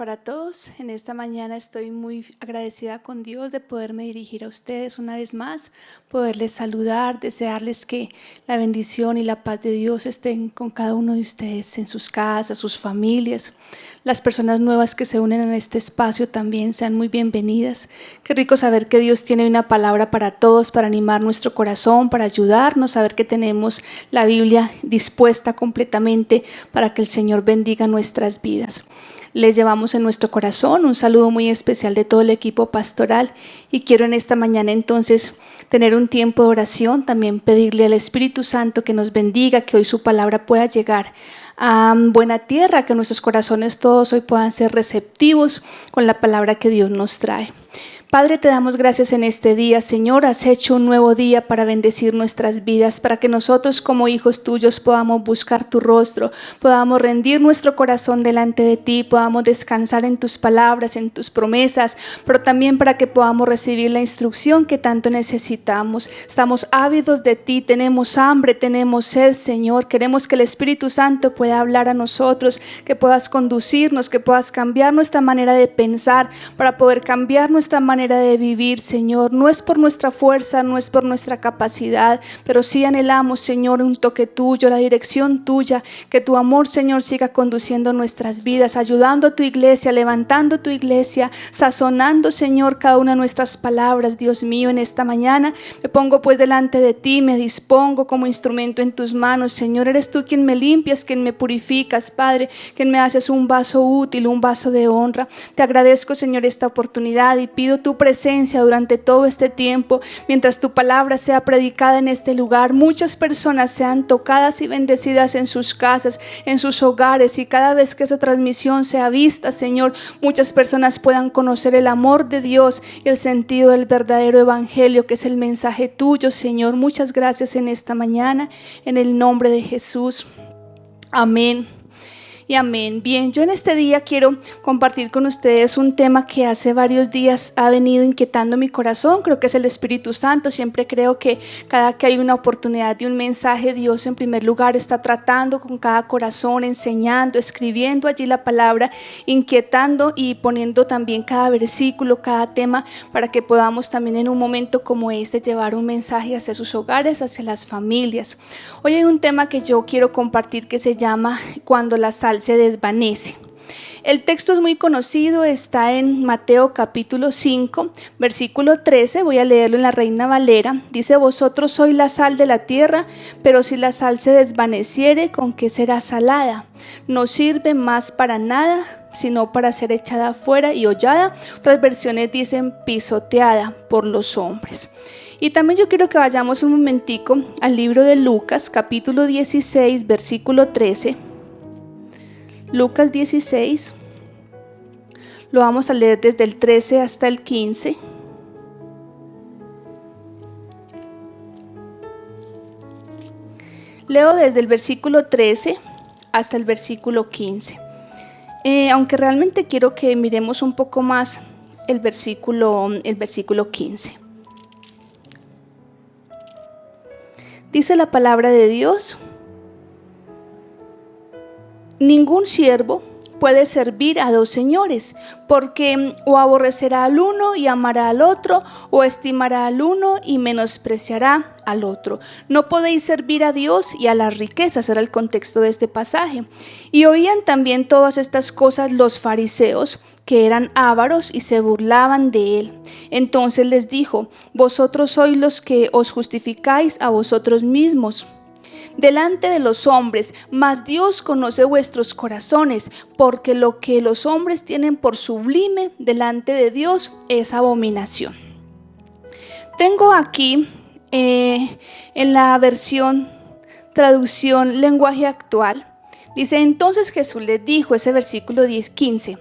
Para todos, en esta mañana estoy muy agradecida con Dios de poderme dirigir a ustedes una vez más, poderles saludar, desearles que la bendición y la paz de Dios estén con cada uno de ustedes en sus casas, sus familias. Las personas nuevas que se unen en este espacio también sean muy bienvenidas. Qué rico saber que Dios tiene una palabra para todos, para animar nuestro corazón, para ayudarnos, saber que tenemos la Biblia dispuesta completamente para que el Señor bendiga nuestras vidas. Les llevamos en nuestro corazón un saludo muy especial de todo el equipo pastoral y quiero en esta mañana entonces tener un tiempo de oración, también pedirle al Espíritu Santo que nos bendiga, que hoy su palabra pueda llegar a buena tierra, que nuestros corazones todos hoy puedan ser receptivos con la palabra que Dios nos trae. Padre, te damos gracias en este día, Señor, has hecho un nuevo día para bendecir nuestras vidas, para que nosotros como hijos tuyos podamos buscar tu rostro, podamos rendir nuestro corazón delante de ti, podamos descansar en tus palabras, en tus promesas, pero también para que podamos recibir la instrucción que tanto necesitamos. Estamos ávidos de ti, tenemos hambre, tenemos sed, Señor, queremos que el Espíritu Santo pueda hablar a nosotros, que puedas conducirnos, que puedas cambiar nuestra manera de pensar, para poder cambiar nuestra manera de vivir, Señor. No es por nuestra fuerza, no es por nuestra capacidad, pero sí anhelamos, Señor, un toque tuyo, la dirección tuya, que tu amor, Señor, siga conduciendo nuestras vidas, ayudando a tu iglesia, levantando tu iglesia, sazonando, Señor, cada una de nuestras palabras. Dios mío, en esta mañana me pongo pues delante de ti, me dispongo como instrumento en tus manos, Señor. Eres tú quien me limpias, quien me purificas, Padre, quien me haces un vaso útil, un vaso de honra. Te agradezco, Señor, esta oportunidad y pido tu presencia durante todo este tiempo, mientras tu palabra sea predicada en este lugar. Muchas personas sean tocadas y bendecidas en sus casas, en sus hogares, y cada vez que esa transmisión sea vista, Señor, muchas personas puedan conocer el amor de Dios y el sentido del verdadero evangelio, que es el mensaje tuyo, Señor. Muchas gracias en esta mañana, en el nombre de Jesús. Amén. Y amén. Bien, yo en este día quiero compartir con ustedes un tema que hace varios días ha venido inquietando mi corazón. Creo que es el Espíritu Santo. Siempre creo que cada que hay una oportunidad de un mensaje, Dios en primer lugar está tratando con cada corazón, enseñando, escribiendo allí la palabra, inquietando y poniendo también cada versículo, cada tema, para que podamos también en un momento como este llevar un mensaje hacia sus hogares, hacia las familias. Hoy hay un tema que yo quiero compartir que se llama Cuando la sal se desvanece. El texto es muy conocido, está en Mateo capítulo 5, versículo 13, voy a leerlo en la Reina Valera. Dice: vosotros sois la sal de la tierra, pero si la sal se desvaneciere, ¿con qué será salada? No sirve más para nada, sino para ser echada fuera y hollada. Otras versiones dicen pisoteada por los hombres. Y también yo quiero que vayamos un momentico al libro de Lucas capítulo 16, versículo 13. Lucas 16, lo vamos a leer desde el 13 hasta el 15. Leo desde el versículo 13 hasta el versículo 15. Aunque realmente quiero que miremos un poco más el versículo 15. Dice la palabra de Dios: ningún siervo puede servir a dos señores, porque o aborrecerá al uno y amará al otro, o estimará al uno y menospreciará al otro. No podéis servir a Dios y a las riquezas, era el contexto de este pasaje. Y oían también todas estas cosas los fariseos, que eran ávaros, y se burlaban de él. Entonces les dijo: vosotros sois los que os justificáis a vosotros mismos delante de los hombres, mas Dios conoce vuestros corazones, porque lo que los hombres tienen por sublime delante de Dios es abominación. Tengo aquí en la versión traducción lenguaje actual, dice: entonces Jesús les dijo, ese versículo 10-15,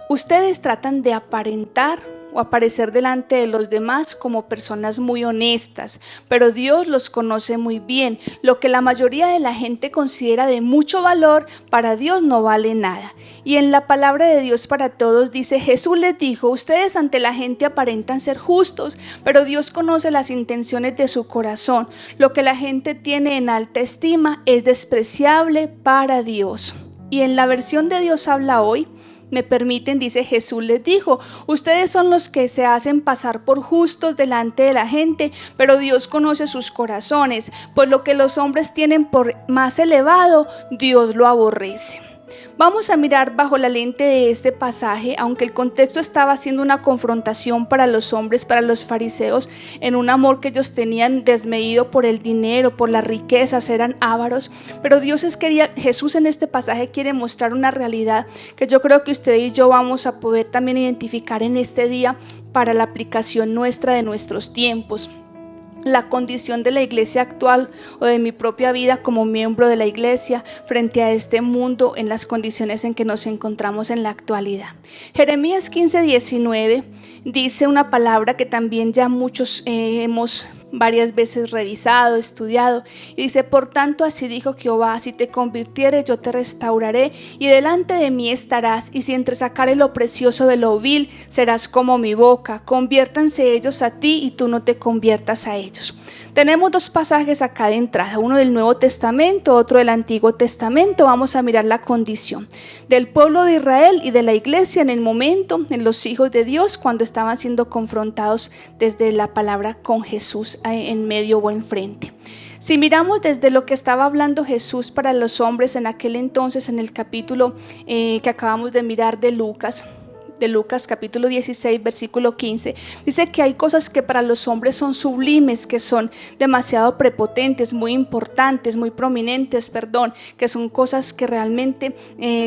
ustedes tratan de aparentar o aparecer delante de los demás como personas muy honestas, pero Dios los conoce muy bien. Lo que la mayoría de la gente considera de mucho valor, para Dios no vale nada. Y en la palabra de Dios para todos dice: Jesús les dijo, ustedes ante la gente aparentan ser justos, pero Dios conoce las intenciones de su corazón. Lo que la gente tiene en alta estima es despreciable para Dios. Y en la versión de Dios habla hoy me permiten, dice Jesús les dijo, ustedes son los que se hacen pasar por justos delante de la gente, pero Dios conoce sus corazones, pues lo que los hombres tienen por más elevado, Dios lo aborrece. Vamos a mirar bajo la lente de este pasaje, aunque el contexto estaba siendo una confrontación para los hombres, para los fariseos, en un amor que ellos tenían desmedido por el dinero, por las riquezas, eran ávaros, pero Jesús en este pasaje quiere mostrar una realidad que yo creo que usted y yo vamos a poder también identificar en este día para la aplicación nuestra de nuestros tiempos. La condición de la iglesia actual o de mi propia vida como miembro de la iglesia frente a este mundo en las condiciones en que nos encontramos en la actualidad. Jeremías 15:19 dice una palabra que también ya muchos hemos varias veces revisado, estudiado, y dice: por tanto así dijo Jehová, si te convirtieres yo te restauraré y delante de mí estarás, y si entresacares lo precioso de lo vil serás como mi boca, conviértanse ellos a ti y tú no te conviertas a ellos. Tenemos dos pasajes acá de entrada, uno del Nuevo Testamento, otro del Antiguo Testamento. Vamos a mirar la condición del pueblo de Israel y de la iglesia en el momento, en los hijos de Dios, cuando estaban siendo confrontados desde la palabra con Jesús en medio o enfrente. Si miramos desde lo que estaba hablando Jesús para los hombres en aquel entonces, en el capítulo que acabamos de mirar de Lucas capítulo 16 versículo 15, dice que hay cosas que para los hombres son sublimes, que son demasiado prepotentes, muy importantes, muy prominentes, que son cosas que realmente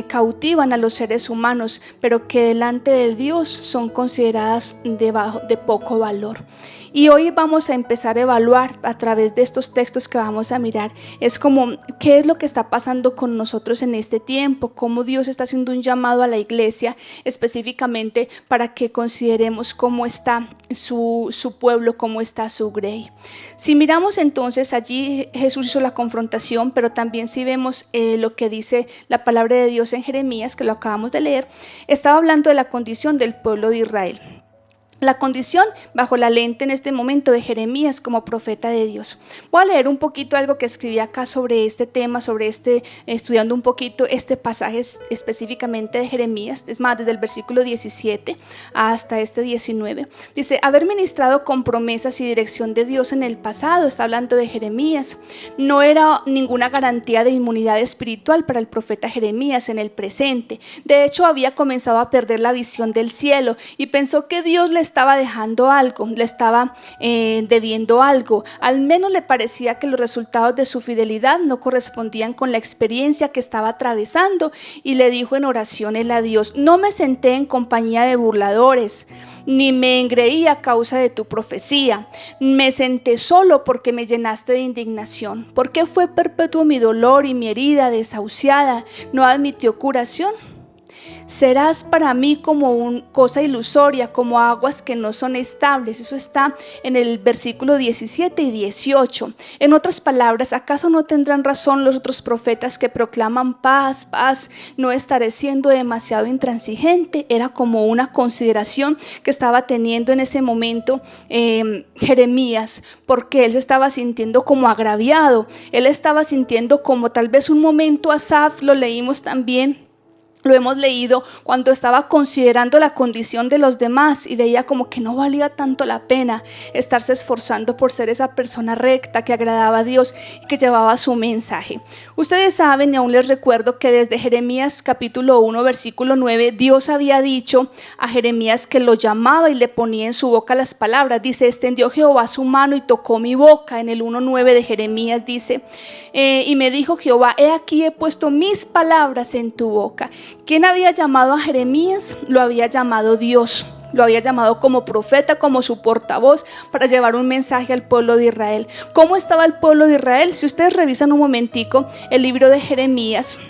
cautivan a los seres humanos, pero que delante de Dios son consideradas de poco valor. Y hoy vamos a empezar a evaluar a través de estos textos que vamos a mirar, es como qué es lo que está pasando con nosotros en este tiempo, cómo Dios está haciendo un llamado a la iglesia específicamente para que consideremos cómo está su pueblo, cómo está su grey. Si miramos entonces allí Jesús hizo la confrontación, pero también si vemos lo que dice la palabra de Dios en Jeremías, que lo acabamos de leer, estaba hablando de la condición del pueblo de Israel. La condición bajo la lente en este momento de Jeremías como profeta de Dios. Voy a leer un poquito algo que escribí acá sobre este tema, estudiando un poquito este pasaje específicamente de Jeremías, es más, desde el versículo 17 hasta este 19. Dice: haber ministrado con promesas y dirección de Dios en el pasado, está hablando de Jeremías, no era ninguna garantía de inmunidad espiritual para el profeta Jeremías en el presente. De hecho, había comenzado a perder la visión del cielo y pensó que Dios le estaba dejando algo, le estaba debiendo algo. Al menos le parecía que los resultados de su fidelidad no correspondían con la experiencia que estaba atravesando, y le dijo en oración él a Dios: no me senté en compañía de burladores, ni me engreí a causa de tu profecía. Me senté solo porque me llenaste de indignación. Porque fue perpetuo mi dolor y mi herida desahuciada no admitió curación. Serás para mí como una cosa ilusoria, como aguas que no son estables. Eso está en el versículo 17 y 18. En otras palabras, ¿acaso no tendrán razón los otros profetas que proclaman paz, paz? ¿No estaré siendo demasiado intransigente? Era como una consideración que estaba teniendo en ese momento Jeremías, porque él se estaba sintiendo como agraviado. Él estaba sintiendo como tal vez un momento Asaf, lo leímos también. Lo hemos leído cuando estaba considerando la condición de los demás y veía como que no valía tanto la pena estarse esforzando por ser esa persona recta que agradaba a Dios y que llevaba su mensaje. Ustedes saben, y aún les recuerdo, que desde Jeremías capítulo 1 versículo 9 Dios había dicho a Jeremías que lo llamaba y le ponía en su boca las palabras. Dice: extendió Jehová su mano y tocó mi boca. En el 1:9 de Jeremías dice: y me dijo Jehová: he aquí he puesto mis palabras en tu boca. ¿Quién había llamado a Jeremías? Lo había llamado Dios. Lo había llamado como profeta, como su portavoz, para llevar un mensaje al pueblo de Israel. ¿Cómo estaba el pueblo de Israel? Si ustedes revisan un momentico el libro de Jeremías,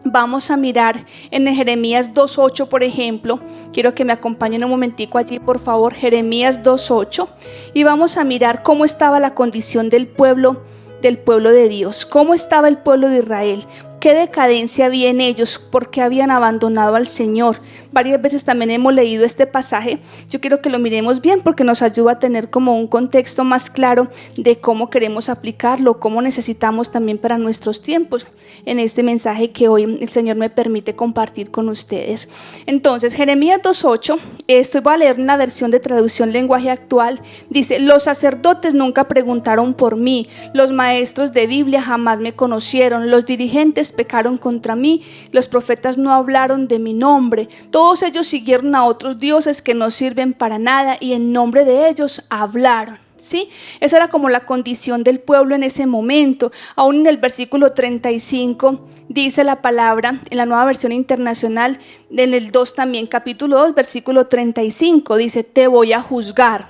vamos a mirar en Jeremías 2:8, por ejemplo. Quiero que me acompañen un momentico allí, por favor. Jeremías 2:8, y vamos a mirar cómo estaba la condición del pueblo de Dios, cómo estaba el pueblo de Israel. ¿Qué decadencia había en ellos? Porque habían abandonado al Señor. Varias veces también hemos leído este pasaje. Yo quiero que lo miremos bien porque nos ayuda a tener como un contexto más claro de cómo queremos aplicarlo, cómo necesitamos también para nuestros tiempos en este mensaje que hoy el Señor me permite compartir con ustedes. Entonces, Jeremías 2:8, voy a leer una versión de traducción lenguaje actual. Dice: los sacerdotes nunca preguntaron por mí, los maestros de Biblia jamás me conocieron, los dirigentes pecaron contra mí, los profetas no hablaron de mi nombre, todos ellos siguieron a otros dioses que no sirven para nada y en nombre de ellos hablaron. ¿Sí? Esa era como la condición del pueblo en ese momento. Aún en el versículo 35 dice la palabra, en la Nueva Versión Internacional, en el 2 también, capítulo 2, versículo 35, dice: te voy a juzgar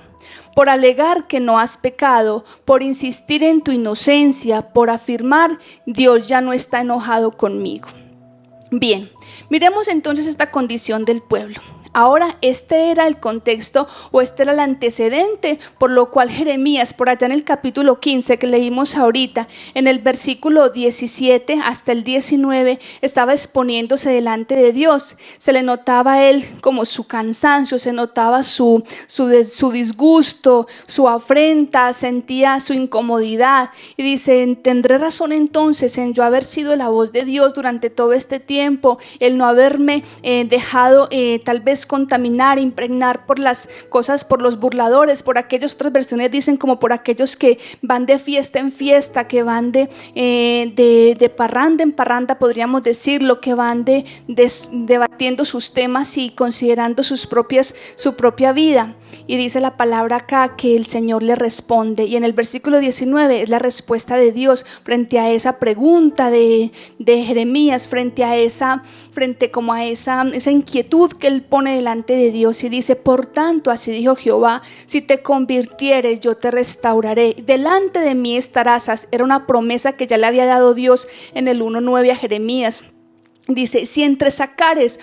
por alegar que no has pecado, por insistir en tu inocencia, por afirmar Dios ya no está enojado conmigo. Bien, miremos entonces esta condición del pueblo. Ahora este era el contexto o este era el antecedente por lo cual Jeremías, por allá en el capítulo 15 que leímos ahorita, en el versículo 17 hasta el 19, estaba exponiéndose delante de Dios. Se le notaba a él como su cansancio, se notaba su disgusto, su afrenta, sentía su incomodidad y dice: tendré razón entonces en yo haber sido la voz de Dios durante todo este tiempo, el no haberme dejado tal vez contaminar, impregnar por las cosas, por los burladores, por aquellos. Otras versiones dicen como por aquellos que van de fiesta en fiesta, que van de parranda en parranda, podríamos decirlo, que van debatiendo sus temas y considerando su propia vida. Y dice la palabra acá que el Señor le responde, y en el versículo 19 es la respuesta de Dios frente a esa pregunta de Jeremías, frente a esa inquietud que él pone delante de Dios, y dice: por tanto, así dijo Jehová, si te convirtieres, yo te restauraré, delante de mí estarás. Era una promesa que ya le había dado Dios en el 1:9 a Jeremías. Dice: si entresacares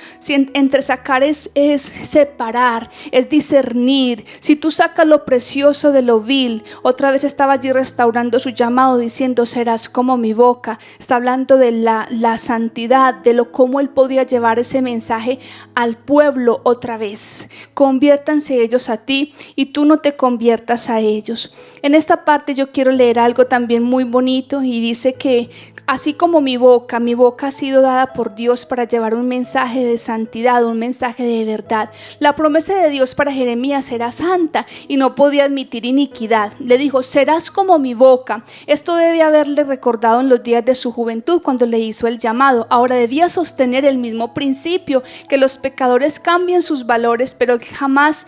es separar, es discernir. Si tú sacas lo precioso de lo vil. Otra vez estaba allí restaurando su llamado, diciendo: serás como mi boca. Está hablando de la santidad, de cómo él podía llevar ese mensaje al pueblo otra vez. Conviértanse ellos a ti y tú no te conviertas a ellos. En esta parte yo quiero leer algo también muy bonito, y dice que así como mi boca ha sido dada por Dios para llevar un mensaje de santidad, un mensaje de verdad. La promesa de Dios para Jeremías era santa y no podía admitir iniquidad. Le dijo: serás como mi boca. Esto debe haberle recordado en los días de su juventud cuando le hizo el llamado. Ahora debía sostener el mismo principio, que los pecadores cambien sus valores, pero jamás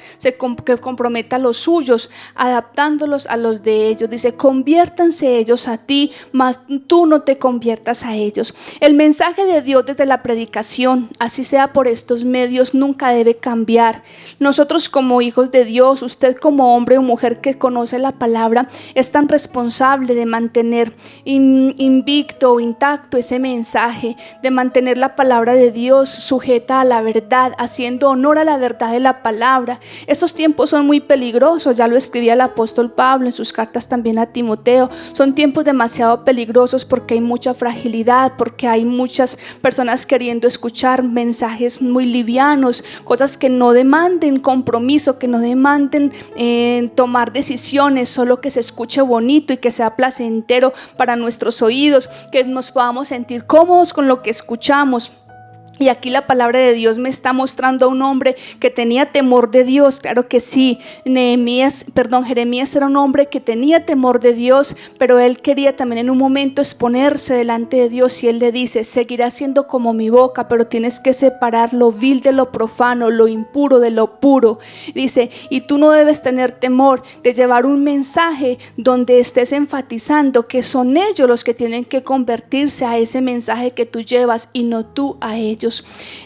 que comprometa los suyos, adaptándolos a los de ellos. Dice: conviértanse ellos a ti, mas tú no te conviertas a ellos. El mensaje de Dios desde la predicación, así sea por estos medios, nunca debe cambiar. Nosotros como hijos de Dios, usted como hombre o mujer que conoce la palabra, es tan responsable de mantener invicto o intacto ese mensaje, de mantener la palabra de Dios sujeta a la verdad, haciendo honor a la verdad de la palabra. Estos tiempos son muy peligrosos, ya lo escribía el apóstol Pablo en sus cartas también a Timoteo. Son tiempos demasiado peligrosos porque hay mucha fragilidad, porque hay muchas personas queriendo escuchar mensajes muy livianos, cosas que no demanden compromiso, que no demanden tomar decisiones, solo que se escuche bonito y que sea placentero para nuestros oídos, que nos podamos sentir cómodos con lo que escuchamos. Y aquí la palabra de Dios me está mostrando a un hombre que tenía temor de Dios. Claro que sí, Jeremías era un hombre que tenía temor de Dios, pero él quería también en un momento exponerse delante de Dios, y él le dice: seguirás siendo como mi boca, pero tienes que separar lo vil de lo profano, lo impuro de lo puro. Dice: y tú no debes tener temor de llevar un mensaje donde estés enfatizando que son ellos los que tienen que convertirse a ese mensaje que tú llevas y no tú a ellos.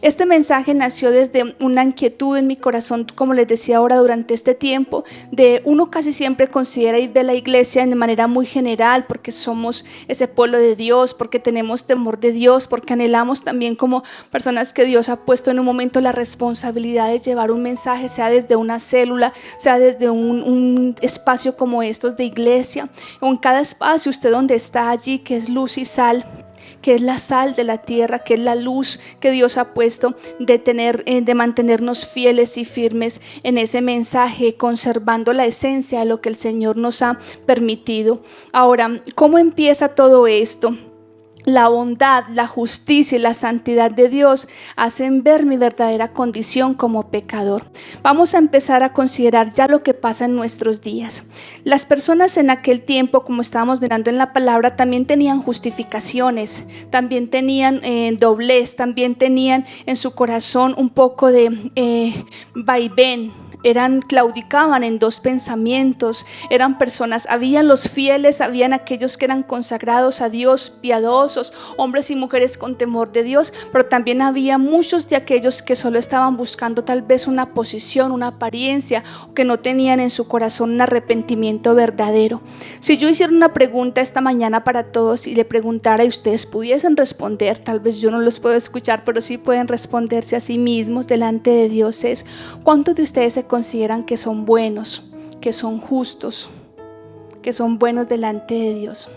Este mensaje nació desde una inquietud en mi corazón, como les decía ahora, durante este tiempo, de uno casi siempre considera y ve la iglesia de manera muy general, porque somos ese pueblo de Dios, porque tenemos temor de Dios, porque anhelamos también como personas que Dios ha puesto en un momento la responsabilidad de llevar un mensaje, sea desde una célula, sea desde un espacio como estos de iglesia, o en cada espacio usted donde está allí, que es luz y sal, que es la sal de la tierra, que es la luz que Dios ha puesto de mantenernos fieles y firmes en ese mensaje, conservando la esencia de lo que el Señor nos ha permitido. Ahora, ¿cómo empieza todo esto? La bondad, la justicia y la santidad de Dios hacen ver mi verdadera condición como pecador. Vamos a empezar a considerar ya lo que pasa en nuestros días. Las personas en aquel tiempo, como estábamos mirando en la palabra, también tenían justificaciones, también tenían doblez, también tenían en su corazón un poco de vaivén. Claudicaban en dos pensamientos, eran personas, habían los fieles, habían aquellos que eran consagrados a Dios, piadosos, hombres y mujeres con temor de Dios, pero también había muchos de aquellos que solo estaban buscando tal vez una posición, una apariencia, que no tenían en su corazón un arrepentimiento verdadero. Si yo hiciera una pregunta esta mañana para todos y le preguntara y ustedes pudiesen responder, tal vez yo no los puedo escuchar, pero sí pueden responderse a sí mismos delante de Dios, es: ¿cuántos de ustedes se consideran que son buenos, que son justos, que son buenos delante de Dios?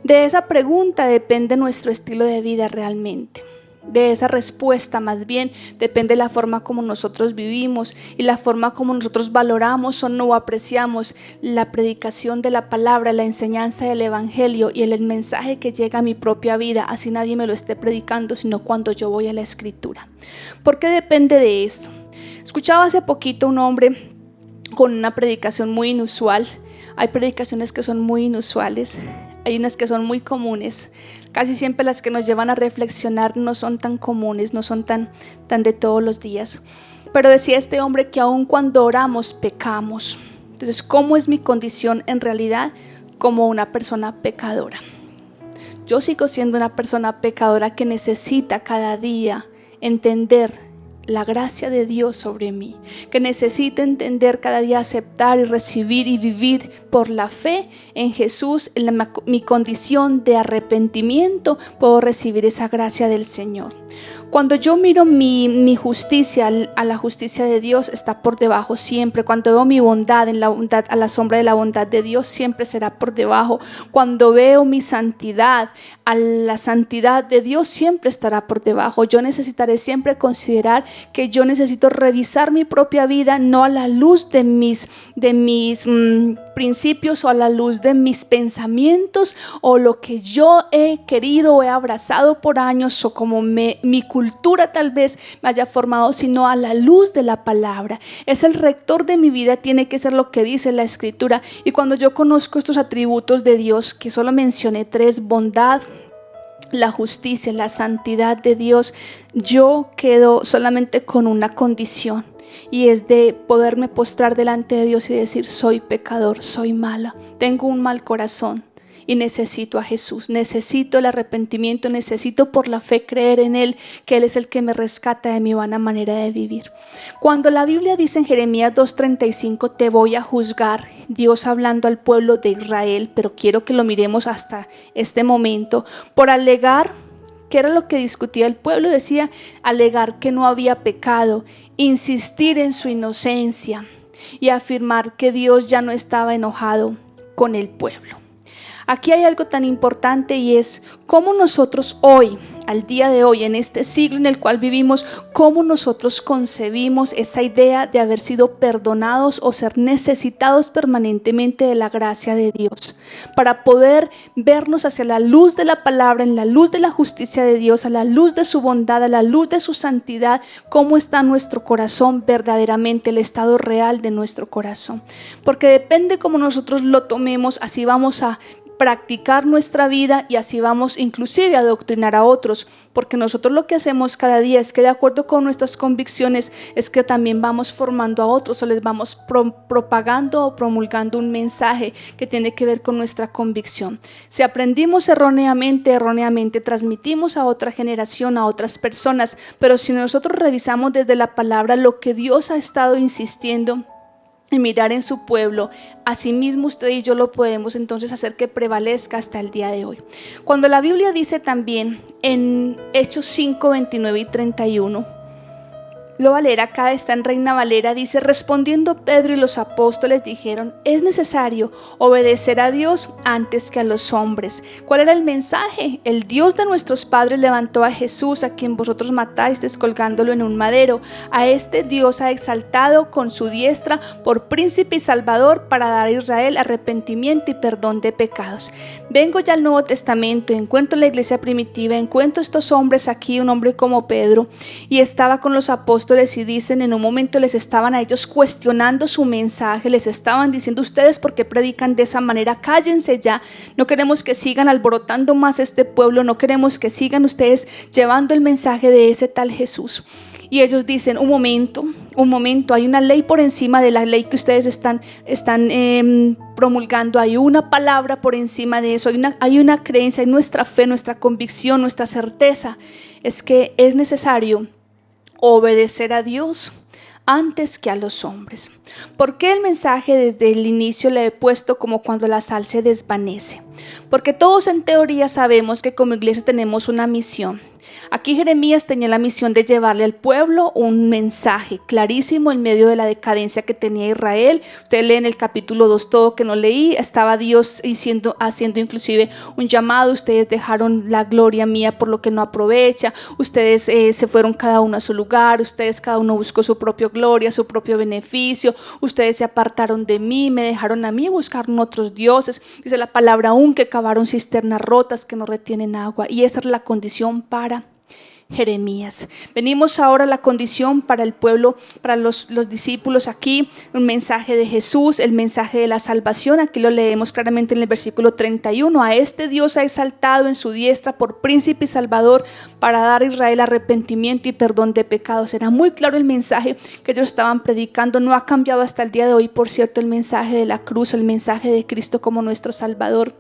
De esa pregunta depende nuestro estilo de vida realmente. De esa respuesta más bien depende la forma como nosotros vivimos y la forma como nosotros valoramos o no apreciamos la predicación de la palabra, la enseñanza del evangelio y el mensaje que llega a mi propia vida, así nadie me lo esté predicando, sino cuando yo voy a la escritura. ¿Por qué depende de esto? Escuchaba hace poquito un hombre con una predicación muy inusual. Hay predicaciones que son muy inusuales, hay unas que son muy comunes. Casi siempre las que nos llevan a reflexionar no son tan comunes, no son tan de todos los días. Pero decía este hombre que aun cuando oramos pecamos. Entonces, ¿cómo es mi condición en realidad? Como una persona pecadora. Yo sigo siendo una persona pecadora que necesita cada día entender la gracia de Dios sobre mí, que necesito entender cada día, aceptar y recibir y vivir por la fe en Jesús, en mi condición de arrepentimiento, puedo recibir esa gracia del Señor. Cuando yo miro mi justicia a la justicia de Dios, está por debajo siempre. Cuando veo mi bondad en la bondad, a la sombra de la bondad de Dios, siempre será por debajo. Cuando veo mi santidad a la santidad de Dios, siempre estará por debajo. Yo necesitaré siempre considerar que yo necesito revisar mi propia vida, no a la luz de mis principios o a la luz de mis pensamientos o lo que yo he querido o he abrazado por años o como mi cultura tal vez me haya formado, sino a la luz de la palabra. Es el rector de mi vida, tiene que ser lo que dice la Escritura. Y cuando yo conozco estos atributos de Dios, que solo mencioné 3, bondad, la justicia, la santidad de Dios, yo quedo solamente con una condición, y es de poderme postrar delante de Dios y decir: soy pecador, soy mala, tengo un mal corazón y necesito a Jesús, necesito el arrepentimiento, necesito por la fe creer en Él, que Él es el que me rescata de mi vana manera de vivir. Cuando la Biblia dice en Jeremías 2:35, te voy a juzgar, Dios hablando al pueblo de Israel, pero quiero que lo miremos hasta este momento, por alegar, ¿qué era lo que discutía el pueblo? Decía alegar que no había pecado, insistir en su inocencia y afirmar que Dios ya no estaba enojado con el pueblo. Aquí hay algo tan importante, y es cómo nosotros hoy, al día de hoy, en este siglo en el cual vivimos, cómo nosotros concebimos esa idea de haber sido perdonados o ser necesitados permanentemente de la gracia de Dios, para poder vernos hacia la luz de la palabra, en la luz de la justicia de Dios, a la luz de su bondad, a la luz de su santidad. Cómo está nuestro corazón verdaderamente, el estado real de nuestro corazón, porque depende cómo nosotros lo tomemos, así vamos a practicar nuestra vida y así vamos inclusive a adoctrinar a otros, porque nosotros lo que hacemos cada día es que de acuerdo con nuestras convicciones es que también vamos formando a otros o les vamos propagando o promulgando un mensaje que tiene que ver con nuestra convicción. Si aprendimos erróneamente transmitimos a otra generación, a otras personas, pero si nosotros revisamos desde la palabra lo que Dios ha estado insistiendo y mirar en su pueblo, asimismo usted y yo lo podemos entonces hacer que prevalezca hasta el día de hoy. Cuando la Biblia dice también en Hechos 5, 29 y 31, Lo voy a leer acá, está en Reina Valera, dice: respondiendo Pedro y los apóstoles dijeron: es necesario obedecer a Dios antes que a los hombres. ¿Cuál era el mensaje? El Dios de nuestros padres levantó a Jesús, a quien vosotros matáis descolgándolo en un madero. A este Dios ha exaltado con su diestra por príncipe y salvador, para dar a Israel arrepentimiento y perdón de pecados. Vengo ya al Nuevo Testamento, encuentro la iglesia primitiva, encuentro estos hombres aquí, un hombre como Pedro, y estaba con los apóstoles, y dicen, en un momento les estaban a ellos cuestionando su mensaje, les estaban diciendo: ustedes, ¿por qué predican de esa manera? Cállense ya, no queremos que sigan alborotando más este pueblo, no queremos que sigan ustedes llevando el mensaje de ese tal Jesús. Y ellos dicen: un momento, hay una ley por encima de la ley que ustedes están promulgando, hay una palabra por encima de eso, hay una creencia, hay nuestra fe, nuestra convicción, nuestra certeza, es que es necesario obedecer a Dios antes que a los hombres. ¿Por qué el mensaje desde el inicio le he puesto como cuando la sal se desvanece? Porque todos en teoría sabemos que como iglesia tenemos una misión. Aquí Jeremías tenía la misión de llevarle al pueblo un mensaje clarísimo en medio de la decadencia que tenía Israel. Usted lee en el capítulo 2 todo que no leí, estaba Dios haciendo inclusive un llamado: ustedes dejaron la gloria mía por lo que no aprovecha, ustedes se fueron cada uno a su lugar, ustedes cada uno buscó su propia gloria, su propio beneficio, ustedes se apartaron de mí, me dejaron a mí, buscaron otros dioses. Dice la palabra aún que cavaron cisternas rotas que no retienen agua, y esa es la condición para Jeremías. Venimos ahora a la condición para el pueblo, para los discípulos aquí, un mensaje de Jesús, el mensaje de la salvación. Aquí lo leemos claramente en el versículo 31. A este Dios ha exaltado en su diestra por príncipe y salvador, para dar a Israel arrepentimiento y perdón de pecados. Era muy claro el mensaje que ellos estaban predicando, no ha cambiado hasta el día de hoy, por cierto, el mensaje de la cruz, el mensaje de Cristo como nuestro Salvador.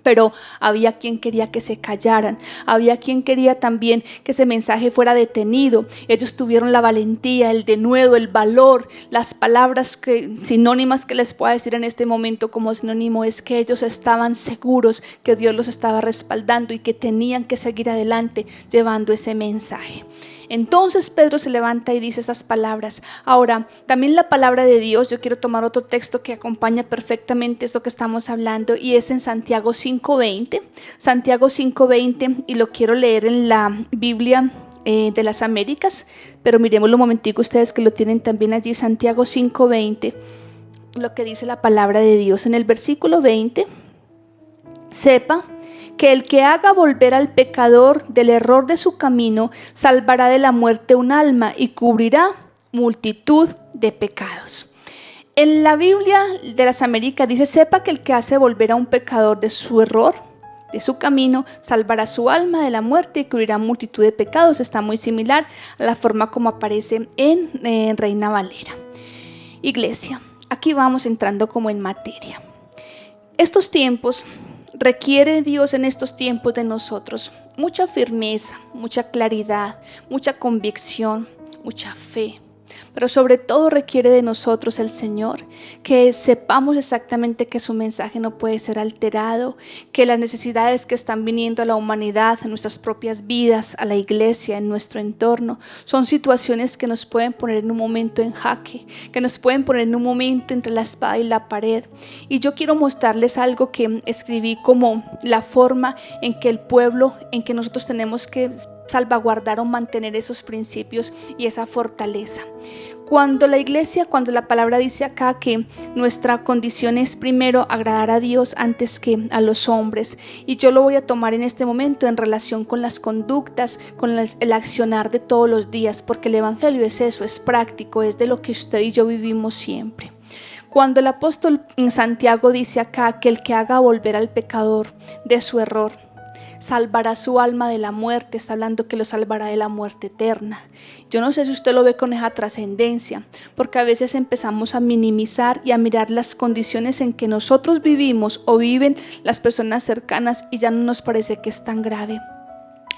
Pero había quien quería que se callaran, había quien quería también que ese mensaje fuera detenido. Ellos tuvieron la valentía, el denuedo, el valor, las palabras sinónimas que les puedo decir en este momento como sinónimo es que ellos estaban seguros que Dios los estaba respaldando y que tenían que seguir adelante llevando ese mensaje. Entonces Pedro se levanta y dice estas palabras. Ahora, también la palabra de Dios, yo quiero tomar otro texto que acompaña perfectamente esto que estamos hablando, y es en Santiago 5:20. Santiago 5:20, y lo quiero leer en la Biblia de las Américas, pero miremoslo un momentico ustedes que lo tienen también allí. Santiago 5:20, lo que dice la palabra de Dios en el versículo 20: sepa que el que haga volver al pecador del error de su camino salvará de la muerte un alma y cubrirá multitud de pecados. En la Biblia de las Américas dice: sepa que el que hace volver a un pecador de su error, de su camino, salvará su alma de la muerte y cubrirá multitud de pecados. Está muy similar a la forma como aparece en Reina Valera. Iglesia, aquí vamos entrando como en materia. Estos tiempos requiere Dios en estos tiempos de nosotros mucha firmeza, mucha claridad, mucha convicción, mucha fe. Pero sobre todo requiere de nosotros el Señor que sepamos exactamente que su mensaje no puede ser alterado, que las necesidades que están viniendo a la humanidad, a nuestras propias vidas, a la iglesia, en nuestro entorno, son situaciones que nos pueden poner en un momento en jaque, que nos pueden poner en un momento entre la espada y la pared. Y yo quiero mostrarles algo que escribí como la forma en que el pueblo, en que nosotros tenemos que salvaguardar o mantener esos principios y esa fortaleza. Cuando la palabra dice acá que nuestra condición es primero agradar a Dios antes que a los hombres, y yo lo voy a tomar en este momento en relación con las conductas, con el accionar de todos los días, porque el evangelio es eso, es práctico, es de lo que usted y yo vivimos siempre. Cuando el apóstol Santiago dice acá que el que haga volver al pecador de su error salvará su alma de la muerte, está hablando que lo salvará de la muerte eterna. Yo no sé si usted lo ve con esa trascendencia, porque a veces empezamos a minimizar y a mirar las condiciones en que nosotros vivimos o viven las personas cercanas y ya no nos parece que es tan grave.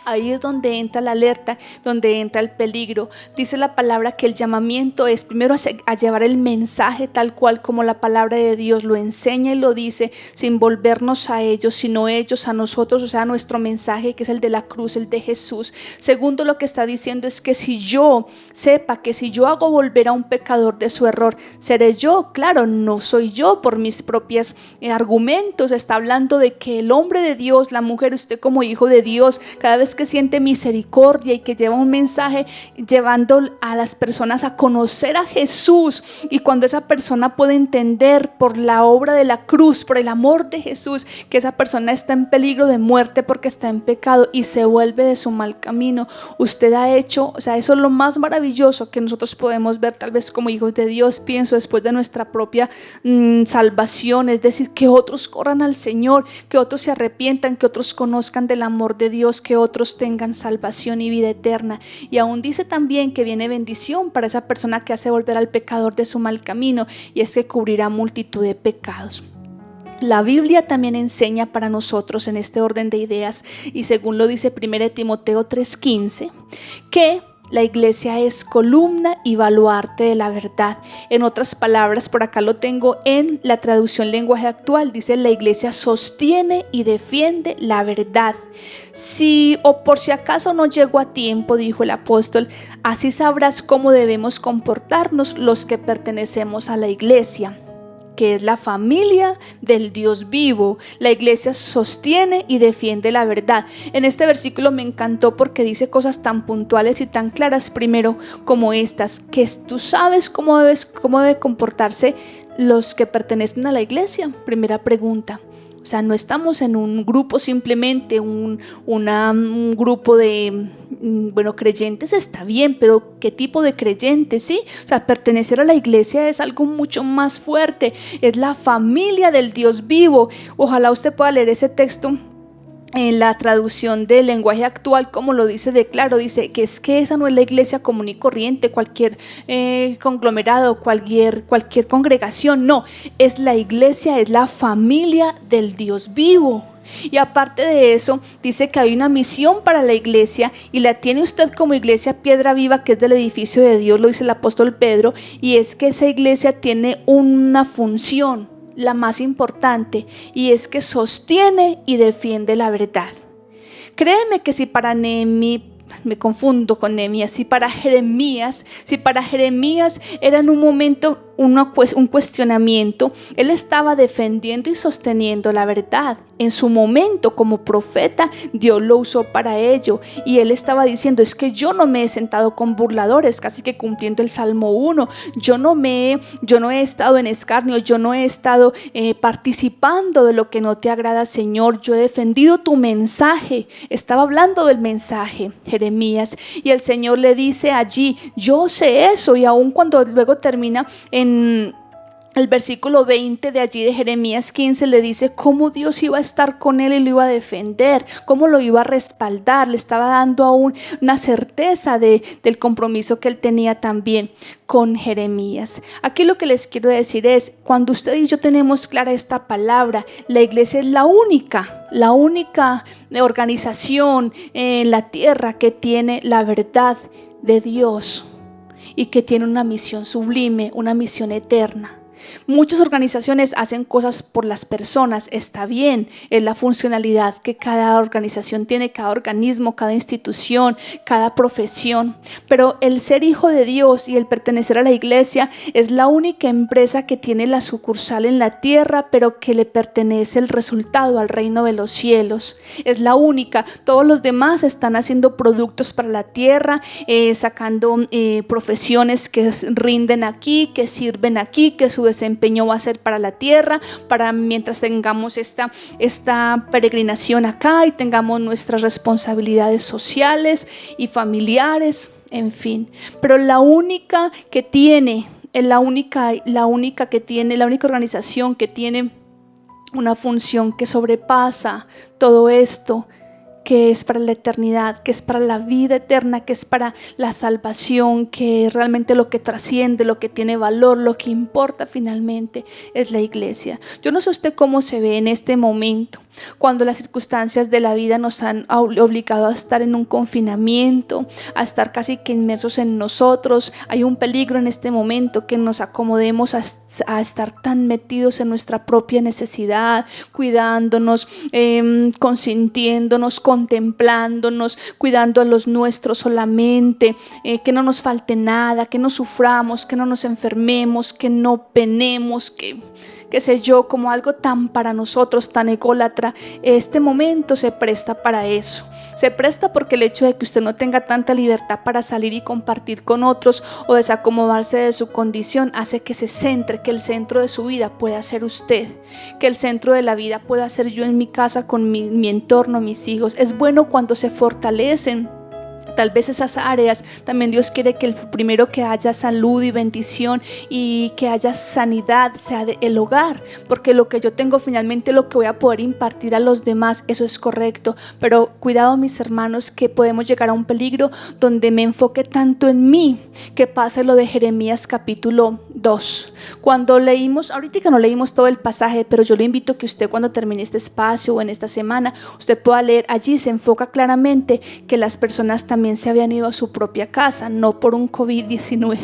Ahí es donde entra la alerta, donde entra el peligro. Dice la palabra que el llamamiento es primero a llevar el mensaje tal cual como la palabra de Dios lo enseña y lo dice, sin volvernos a ellos, sino ellos a nosotros, o sea, nuestro mensaje que es el de la cruz, el de Jesús. Segundo, lo que está diciendo es que si yo sepa que si yo hago volver a un pecador de su error, seré yo. Claro, no soy yo por mis propios argumentos. Está hablando de que el hombre de Dios, la mujer, usted como hijo de Dios, cada vez que siente misericordia y que lleva un mensaje llevando a las personas a conocer a Jesús, y cuando esa persona puede entender por la obra de la cruz, por el amor de Jesús, que esa persona está en peligro de muerte porque está en pecado y se vuelve de su mal camino, usted ha hecho, o sea, eso es lo más maravilloso que nosotros podemos ver tal vez como hijos de Dios, pienso, después de nuestra propia salvación, es decir, que otros corran al Señor, que otros se arrepientan, que otros conozcan del amor de Dios, que otros tengan salvación y vida eterna. Y aún dice también que viene bendición para esa persona que hace volver al pecador de su mal camino, y es que cubrirá multitud de pecados. La Biblia también enseña para nosotros en este orden de ideas, y según lo dice 1 Timoteo 3:15, que la iglesia es columna y baluarte de la verdad. En otras palabras, por acá lo tengo en la traducción lenguaje actual, dice: la iglesia sostiene y defiende la verdad. Si o por si acaso no llego a tiempo, dijo el apóstol, así sabrás cómo debemos comportarnos los que pertenecemos a la iglesia, que es la familia del Dios vivo. La iglesia sostiene y defiende la verdad. En este versículo me encantó porque dice cosas tan puntuales y tan claras, primero como estas, que tú sabes cómo debe comportarse los que pertenecen a la iglesia. Primera pregunta. O sea, no estamos en un grupo simplemente, un grupo de, creyentes está bien, pero ¿qué tipo de creyentes? ¿Sí? O sea, pertenecer a la iglesia es algo mucho más fuerte, es la familia del Dios vivo. Ojalá usted pueda leer ese texto en la traducción del lenguaje actual, como lo dice de claro, dice que esa no es la iglesia común y corriente, cualquier conglomerado, cualquier congregación, no, es la iglesia, es la familia del Dios vivo. Y aparte de eso, dice que hay una misión para la iglesia, y la tiene usted como iglesia Piedra Viva, que es del edificio de Dios, lo dice el apóstol Pedro, y es que esa iglesia tiene una función, la más importante, y es que sostiene y defiende la verdad. Créeme que si para Nehemías, me confundo con Nehemías, si para Jeremías era en un momento un cuestionamiento, él estaba defendiendo y sosteniendo la verdad. En su momento como profeta, Dios lo usó para ello, y él estaba diciendo: es que yo no me he sentado con burladores, casi que cumpliendo el Salmo 1, yo no he estado en escarnio, yo no he estado participando de lo que no te agrada, Señor, yo he defendido tu mensaje. Estaba hablando del mensaje Jeremías, y el Señor le dice allí: yo sé eso. Y aún cuando luego termina en el versículo 20 de allí de Jeremías 15, le dice cómo Dios iba a estar con él y lo iba a defender, cómo lo iba a respaldar. Le estaba dando aún una certeza del compromiso que él tenía también con Jeremías. Aquí lo que les quiero decir es, cuando usted y yo tenemos clara esta palabra, la iglesia es la única organización en la tierra que tiene la verdad de Dios y que tiene una misión sublime, una misión eterna. Muchas organizaciones hacen cosas por las personas, está bien, es la funcionalidad que cada organización tiene, cada organismo, cada institución, cada profesión, pero el ser hijo de Dios y el pertenecer a la iglesia es la única empresa que tiene la sucursal en la tierra, pero que le pertenece el resultado al reino de los cielos. Es la única. Todos los demás están haciendo productos para la tierra, sacando profesiones que rinden aquí, que sirven aquí, que su desempeño va a ser para la tierra, para mientras tengamos esta peregrinación acá y tengamos nuestras responsabilidades sociales y familiares, en fin. Pero la única organización que tiene una función que sobrepasa todo esto, que es para la eternidad, que es para la vida eterna, que es para la salvación, que es realmente lo que trasciende, lo que tiene valor, lo que importa finalmente, es la iglesia. Yo no sé usted cómo se ve en este momento, cuando las circunstancias de la vida nos han obligado a estar en un confinamiento, a estar casi que inmersos en nosotros. Hay un peligro en este momento que nos acomodemos a estar tan metidos en nuestra propia necesidad, cuidándonos, consintiéndonos, contemplándonos, cuidando a los nuestros solamente, que no nos falte nada, que no suframos, que no nos enfermemos, que no penemos, qué sé yo, como algo tan para nosotros, tan ególatra. Este momento se presta para eso. Se presta porque el hecho de que usted no tenga tanta libertad para salir y compartir con otros o desacomodarse de su condición hace que se centre, que el centro de su vida pueda ser usted, que el centro de la vida pueda ser yo en mi casa con mi entorno, mis hijos. Es bueno cuando se fortalecen tal vez esas áreas. También Dios quiere que el primero que haya salud y bendición y que haya sanidad sea el hogar, porque lo que yo tengo finalmente lo que voy a poder impartir a los demás, eso es correcto. Pero cuidado, mis hermanos, que podemos llegar a un peligro donde me enfoque tanto en mí que pase lo de Jeremías capítulo 2. Cuando leímos, ahorita que no leímos todo el pasaje, pero yo le invito a que usted, cuando termine este espacio o en esta semana, usted pueda leer. Allí se enfoca claramente que las personas también se habían ido a su propia casa, no por un COVID-19,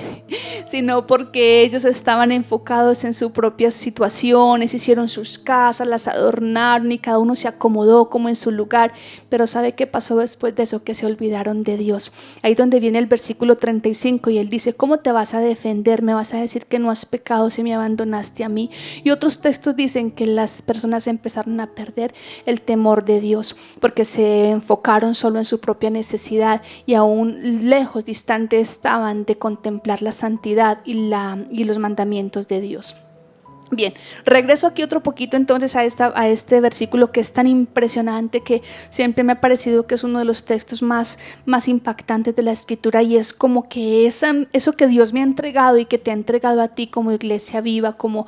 sino porque ellos estaban enfocados en sus propias situaciones, hicieron sus casas, las adornaron y cada uno se acomodó como en su lugar. Pero ¿sabe qué pasó después de eso? Que se olvidaron de Dios. Ahí donde viene el versículo 35 y él dice: ¿cómo te vas a defender? ¿Me vas a decir que no has pecado si me abandonaste a mí? Y otros textos dicen que las personas empezaron a perder el temor de Dios porque se enfocaron solo en su propia necesidad y aún lejos, distantes estaban de contemplar la santidad y los mandamientos de Dios. Bien, regreso aquí otro poquito entonces a este versículo que es tan impresionante, que siempre me ha parecido que es uno de los textos más impactantes de la Escritura, y es como que eso que Dios me ha entregado y que te ha entregado a ti como iglesia viva, como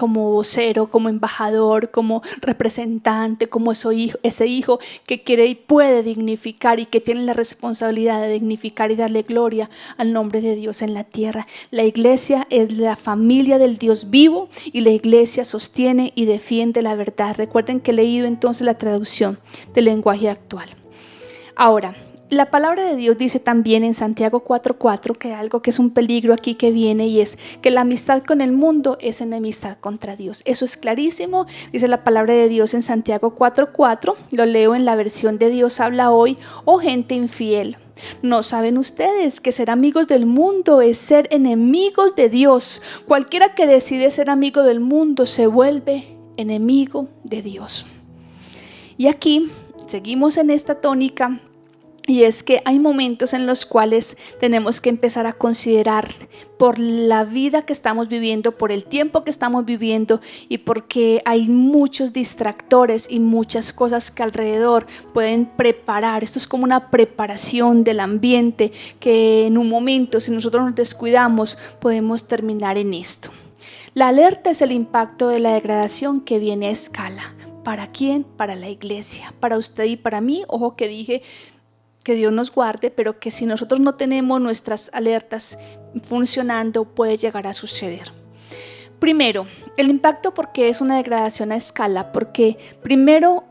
vocero, como embajador, como representante, como ese hijo que quiere y puede dignificar y que tiene la responsabilidad de dignificar y darle gloria al nombre de Dios en la tierra. La iglesia es la familia del Dios vivo y la iglesia sostiene y defiende la verdad. Recuerden que he leído entonces la traducción del lenguaje actual. Ahora, la palabra de Dios dice también en Santiago 4:4 que algo que es un peligro aquí que viene, y es que la amistad con el mundo es enemistad contra Dios. Eso es clarísimo, dice la palabra de Dios en Santiago 4:4. Lo leo en la versión de Dios habla hoy: oh gente infiel, ¿no saben ustedes que ser amigos del mundo es ser enemigos de Dios? Cualquiera que decide ser amigo del mundo se vuelve enemigo de Dios. Y aquí seguimos en esta tónica, y es que hay momentos en los cuales tenemos que empezar a considerar, por la vida que estamos viviendo, por el tiempo que estamos viviendo, y porque hay muchos distractores y muchas cosas que alrededor pueden preparar. Esto es como una preparación del ambiente que en un momento, si nosotros nos descuidamos, podemos terminar en esto. La alerta es el impacto de la degradación que viene a escala. ¿Para quién? Para la iglesia, para usted y para mí. Ojo que dije que Dios nos guarde, pero que si nosotros no tenemos nuestras alertas funcionando, puede llegar a suceder. Primero, el impacto, porque es una degradación a escala, porque primero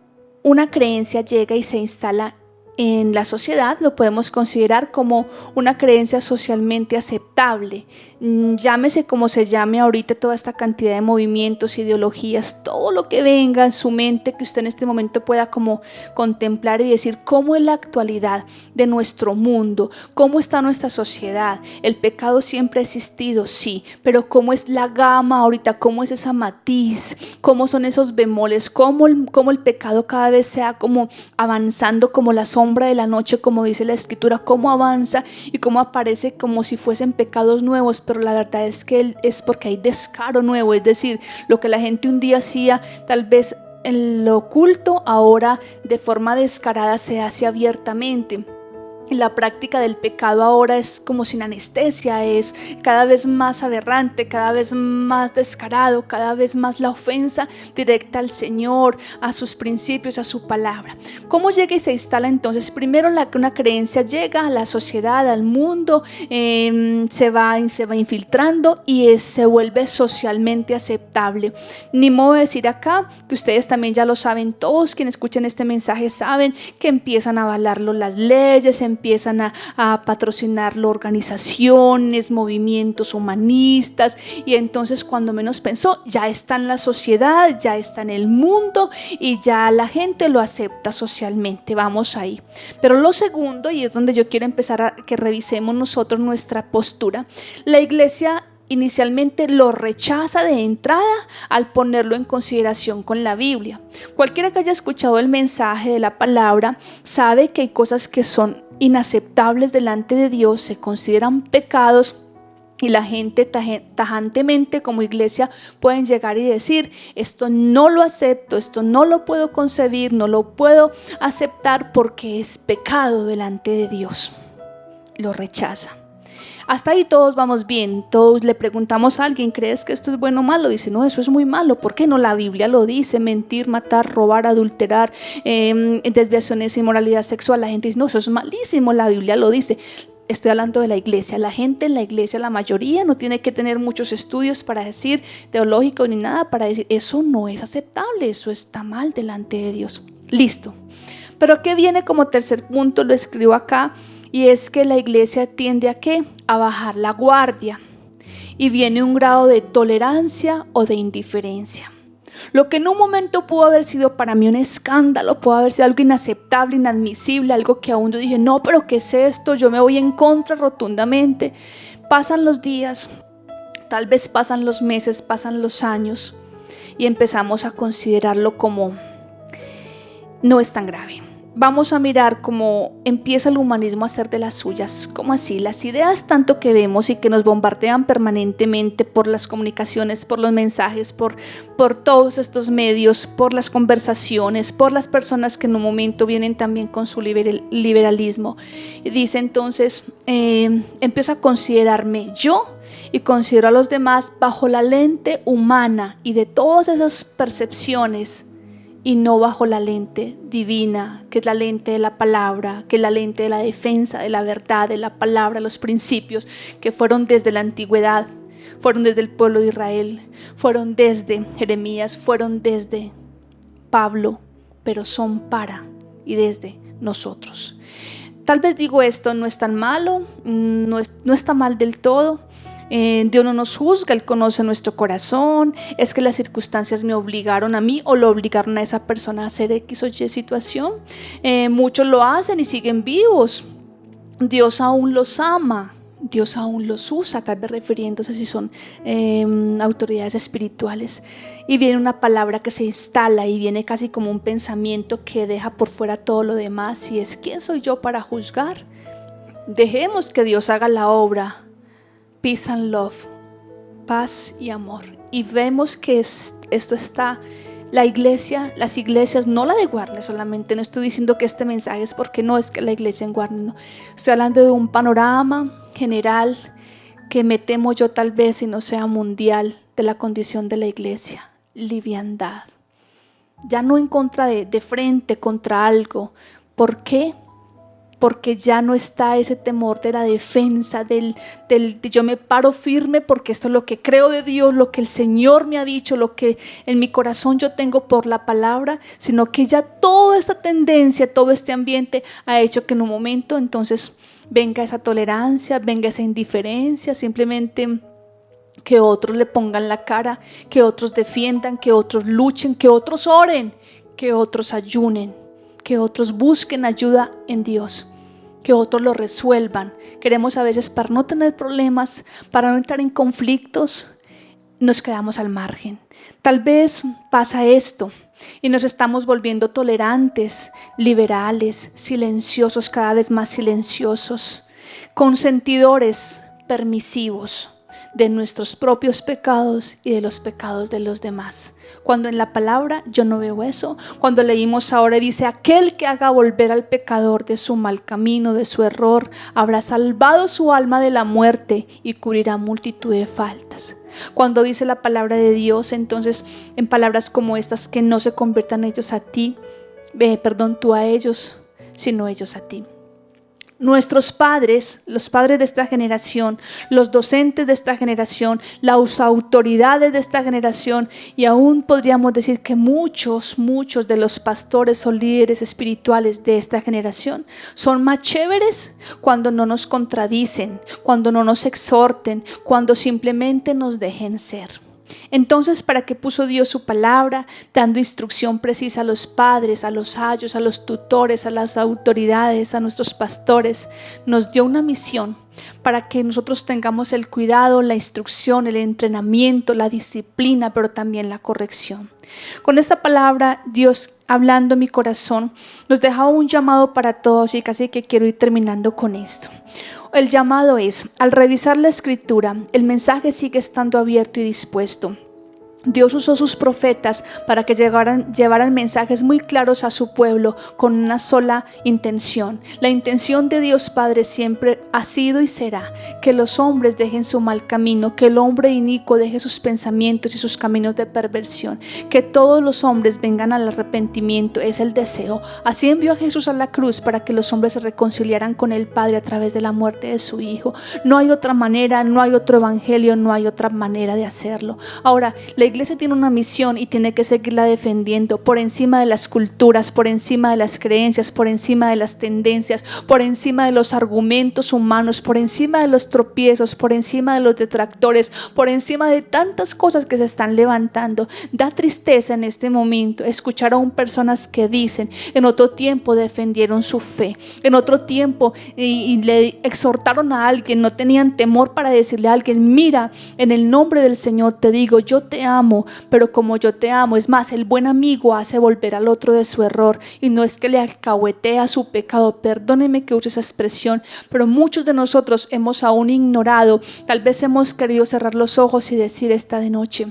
una creencia llega y se instala en la sociedad. Lo podemos considerar como una creencia socialmente aceptable. Llámese como se llame ahorita toda esta cantidad de movimientos, ideologías, todo lo que venga en su mente que usted en este momento pueda como contemplar y decir cómo es la actualidad de nuestro mundo, cómo está nuestra sociedad. El pecado siempre ha existido, sí, pero cómo es la gama ahorita, cómo es esa matiz, cómo son esos bemoles, cómo el pecado cada vez sea como avanzando como la sombra de la noche, como dice la Escritura, cómo avanza y cómo aparece como si fuesen pecados nuevos, pero la verdad es que es porque hay descaro nuevo. Es decir, lo que la gente un día hacía tal vez en lo oculto, ahora de forma descarada se hace abiertamente. Y la práctica del pecado ahora es como sin anestesia, es cada vez más aberrante, cada vez más descarado, cada vez más la ofensa directa al Señor, a sus principios, a su palabra. ¿Cómo llega y se instala entonces? Primero una creencia llega a la sociedad, al mundo, se va infiltrando y se vuelve socialmente aceptable. Ni modo de decir acá, que ustedes también ya lo saben, todos quienes escuchan este mensaje saben que empiezan a avalarlo las leyes, empiezan a patrocinarlo organizaciones, movimientos humanistas, y entonces cuando menos pensó ya está en la sociedad, ya está en el mundo y ya la gente lo acepta socialmente. Vamos ahí. Pero lo segundo, y es donde yo quiero empezar a que revisemos nosotros nuestra postura, la iglesia inicialmente lo rechaza de entrada al ponerlo en consideración con la Biblia. Cualquiera que haya escuchado el mensaje de la palabra sabe que hay cosas que son inaceptables delante de Dios, se consideran pecados, y la gente tajantemente como iglesia pueden llegar y decir: esto no lo acepto, esto no lo puedo concebir, no lo puedo aceptar porque es pecado delante de Dios. Lo rechaza. Hasta ahí todos vamos bien. Todos le preguntamos a alguien: ¿crees que esto es bueno o malo? Dice: no, eso es muy malo. ¿Por qué no? La Biblia lo dice: mentir, matar, robar, adulterar, desviaciones, inmoralidad sexual. La gente dice: no, eso es malísimo, la Biblia lo dice. Estoy hablando de la iglesia. La gente en la iglesia, la mayoría, no tiene que tener muchos estudios para decir, teológicos ni nada, para decir eso no es aceptable, eso está mal delante de Dios. Listo. Pero ¿qué viene como tercer punto? Lo escribo acá. Y es que la iglesia tiende a ¿qué? A bajar la guardia, y viene un grado de tolerancia o de indiferencia. Lo que en un momento pudo haber sido para mí un escándalo, pudo haber sido algo inaceptable, inadmisible, algo que aún yo dije: no, pero ¿qué es esto? Yo me voy en contra rotundamente. Pasan los días, tal vez pasan los meses, pasan los años, y empezamos a considerarlo como no es tan grave. Vamos a mirar cómo empieza el humanismo a hacer de las suyas. ¿Cómo así? Las ideas tanto que vemos y que nos bombardean permanentemente por las comunicaciones, por los mensajes, por todos estos medios, por las conversaciones, por las personas que en un momento vienen también con su liberalismo. Y dice entonces, empiezo a considerarme yo y considero a los demás bajo la lente humana y de todas esas percepciones, y no bajo la lente divina, que es la lente de la palabra, que es la lente de la defensa de la verdad, de la palabra, los principios que fueron desde la antigüedad, fueron desde el pueblo de Israel, fueron desde Jeremías, fueron desde Pablo, pero son para y desde nosotros. Tal vez digo esto, no es tan malo, no está mal del todo. Dios no nos juzga, Él conoce nuestro corazón. Es que las circunstancias me obligaron a mí o lo obligaron a esa persona a hacer X o Y situación. Muchos lo hacen y siguen vivos. Dios aún los ama, Dios aún los usa, tal vez refiriéndose si son autoridades espirituales. Y viene una palabra que se instala y viene casi como un pensamiento que deja por fuera todo lo demás, y es: ¿quién soy yo para juzgar? Dejemos que Dios haga la obra. Peace and love, paz y amor. Y vemos que esto está, la iglesia, las iglesias, no la de Guarne solamente, no estoy diciendo que este mensaje es porque no es que la iglesia en Guarne, no. Estoy hablando de un panorama general que me temo yo tal vez, si no sea mundial, de la condición de la iglesia. Liviandad. Ya no en contra de frente contra algo. ¿Por qué? Porque ya no está ese temor de la defensa, de yo me paro firme porque esto es lo que creo de Dios, lo que el Señor me ha dicho, lo que en mi corazón yo tengo por la palabra, sino que ya toda esta tendencia, todo este ambiente ha hecho que en un momento entonces venga esa tolerancia, venga esa indiferencia, simplemente que otros le pongan la cara, que otros defiendan, que otros luchen, que otros oren, que otros ayunen, que otros busquen ayuda en Dios, que otros lo resuelvan. Queremos a veces, para no tener problemas, para no entrar en conflictos, nos quedamos al margen. Tal vez pasa esto y nos estamos volviendo tolerantes, liberales, silenciosos, cada vez más silenciosos, consentidores, permisivos. de nuestros propios pecados y de los pecados de los demás. Cuando en la palabra yo no veo eso. Cuando leímos ahora dice: aquel que haga volver al pecador de su mal camino, de su error, habrá salvado su alma de la muerte y cubrirá multitud de faltas. Cuando dice la palabra de Dios, entonces en palabras como estas, que no se conviertan ellos a ti, tú a ellos, sino ellos a ti. Nuestros padres, los padres de esta generación, los docentes de esta generación, las autoridades de esta generación, y aún podríamos decir que muchos de los pastores o líderes espirituales de esta generación son más chéveres cuando no nos contradicen, cuando no nos exhorten, cuando simplemente nos dejen ser. Entonces, ¿para qué puso Dios su palabra? Dando instrucción precisa a los padres, a los ayos, a los tutores, a las autoridades, a nuestros pastores. Nos dio una misión para que nosotros tengamos el cuidado, la instrucción, el entrenamiento, la disciplina, pero también la corrección. Con esta palabra, Dios, hablando en mi corazón, nos deja un llamado para todos, y casi que quiero ir terminando con esto. El llamado es: al revisar la escritura, el mensaje sigue estando abierto y dispuesto. Dios usó sus profetas para que llevaran mensajes muy claros a su pueblo con una sola intención. La intención de Dios Padre siempre ha sido y será que los hombres dejen su mal camino, que el hombre inicuo deje sus pensamientos y sus caminos de perversión, que todos los hombres vengan al arrepentimiento. Es el deseo. Así envió a Jesús a la cruz, para que los hombres se reconciliaran con el Padre a través de la muerte de su Hijo. No hay otra manera, no hay otro evangelio, no hay otra manera de hacerlo. Ahora, la iglesia tiene una misión y tiene que seguirla defendiendo por encima de las culturas, por encima de las creencias, por encima de las tendencias, por encima de los argumentos humanos, por encima de los tropiezos, por encima de los detractores, por encima de tantas cosas que se están levantando. Da tristeza en este momento escuchar a personas que dicen: en otro tiempo defendieron su fe, en otro tiempo y le exhortaron a alguien, no tenían temor para decirle a alguien: mira, en el nombre del Señor te digo, yo te amo, pero como yo te amo. Es más, el buen amigo hace volver al otro de su error, y no es que le alcahuetea su pecado. Perdóneme que use esa expresión, pero muchos de nosotros hemos aún ignorado, tal vez hemos querido cerrar los ojos y decir: esta de noche.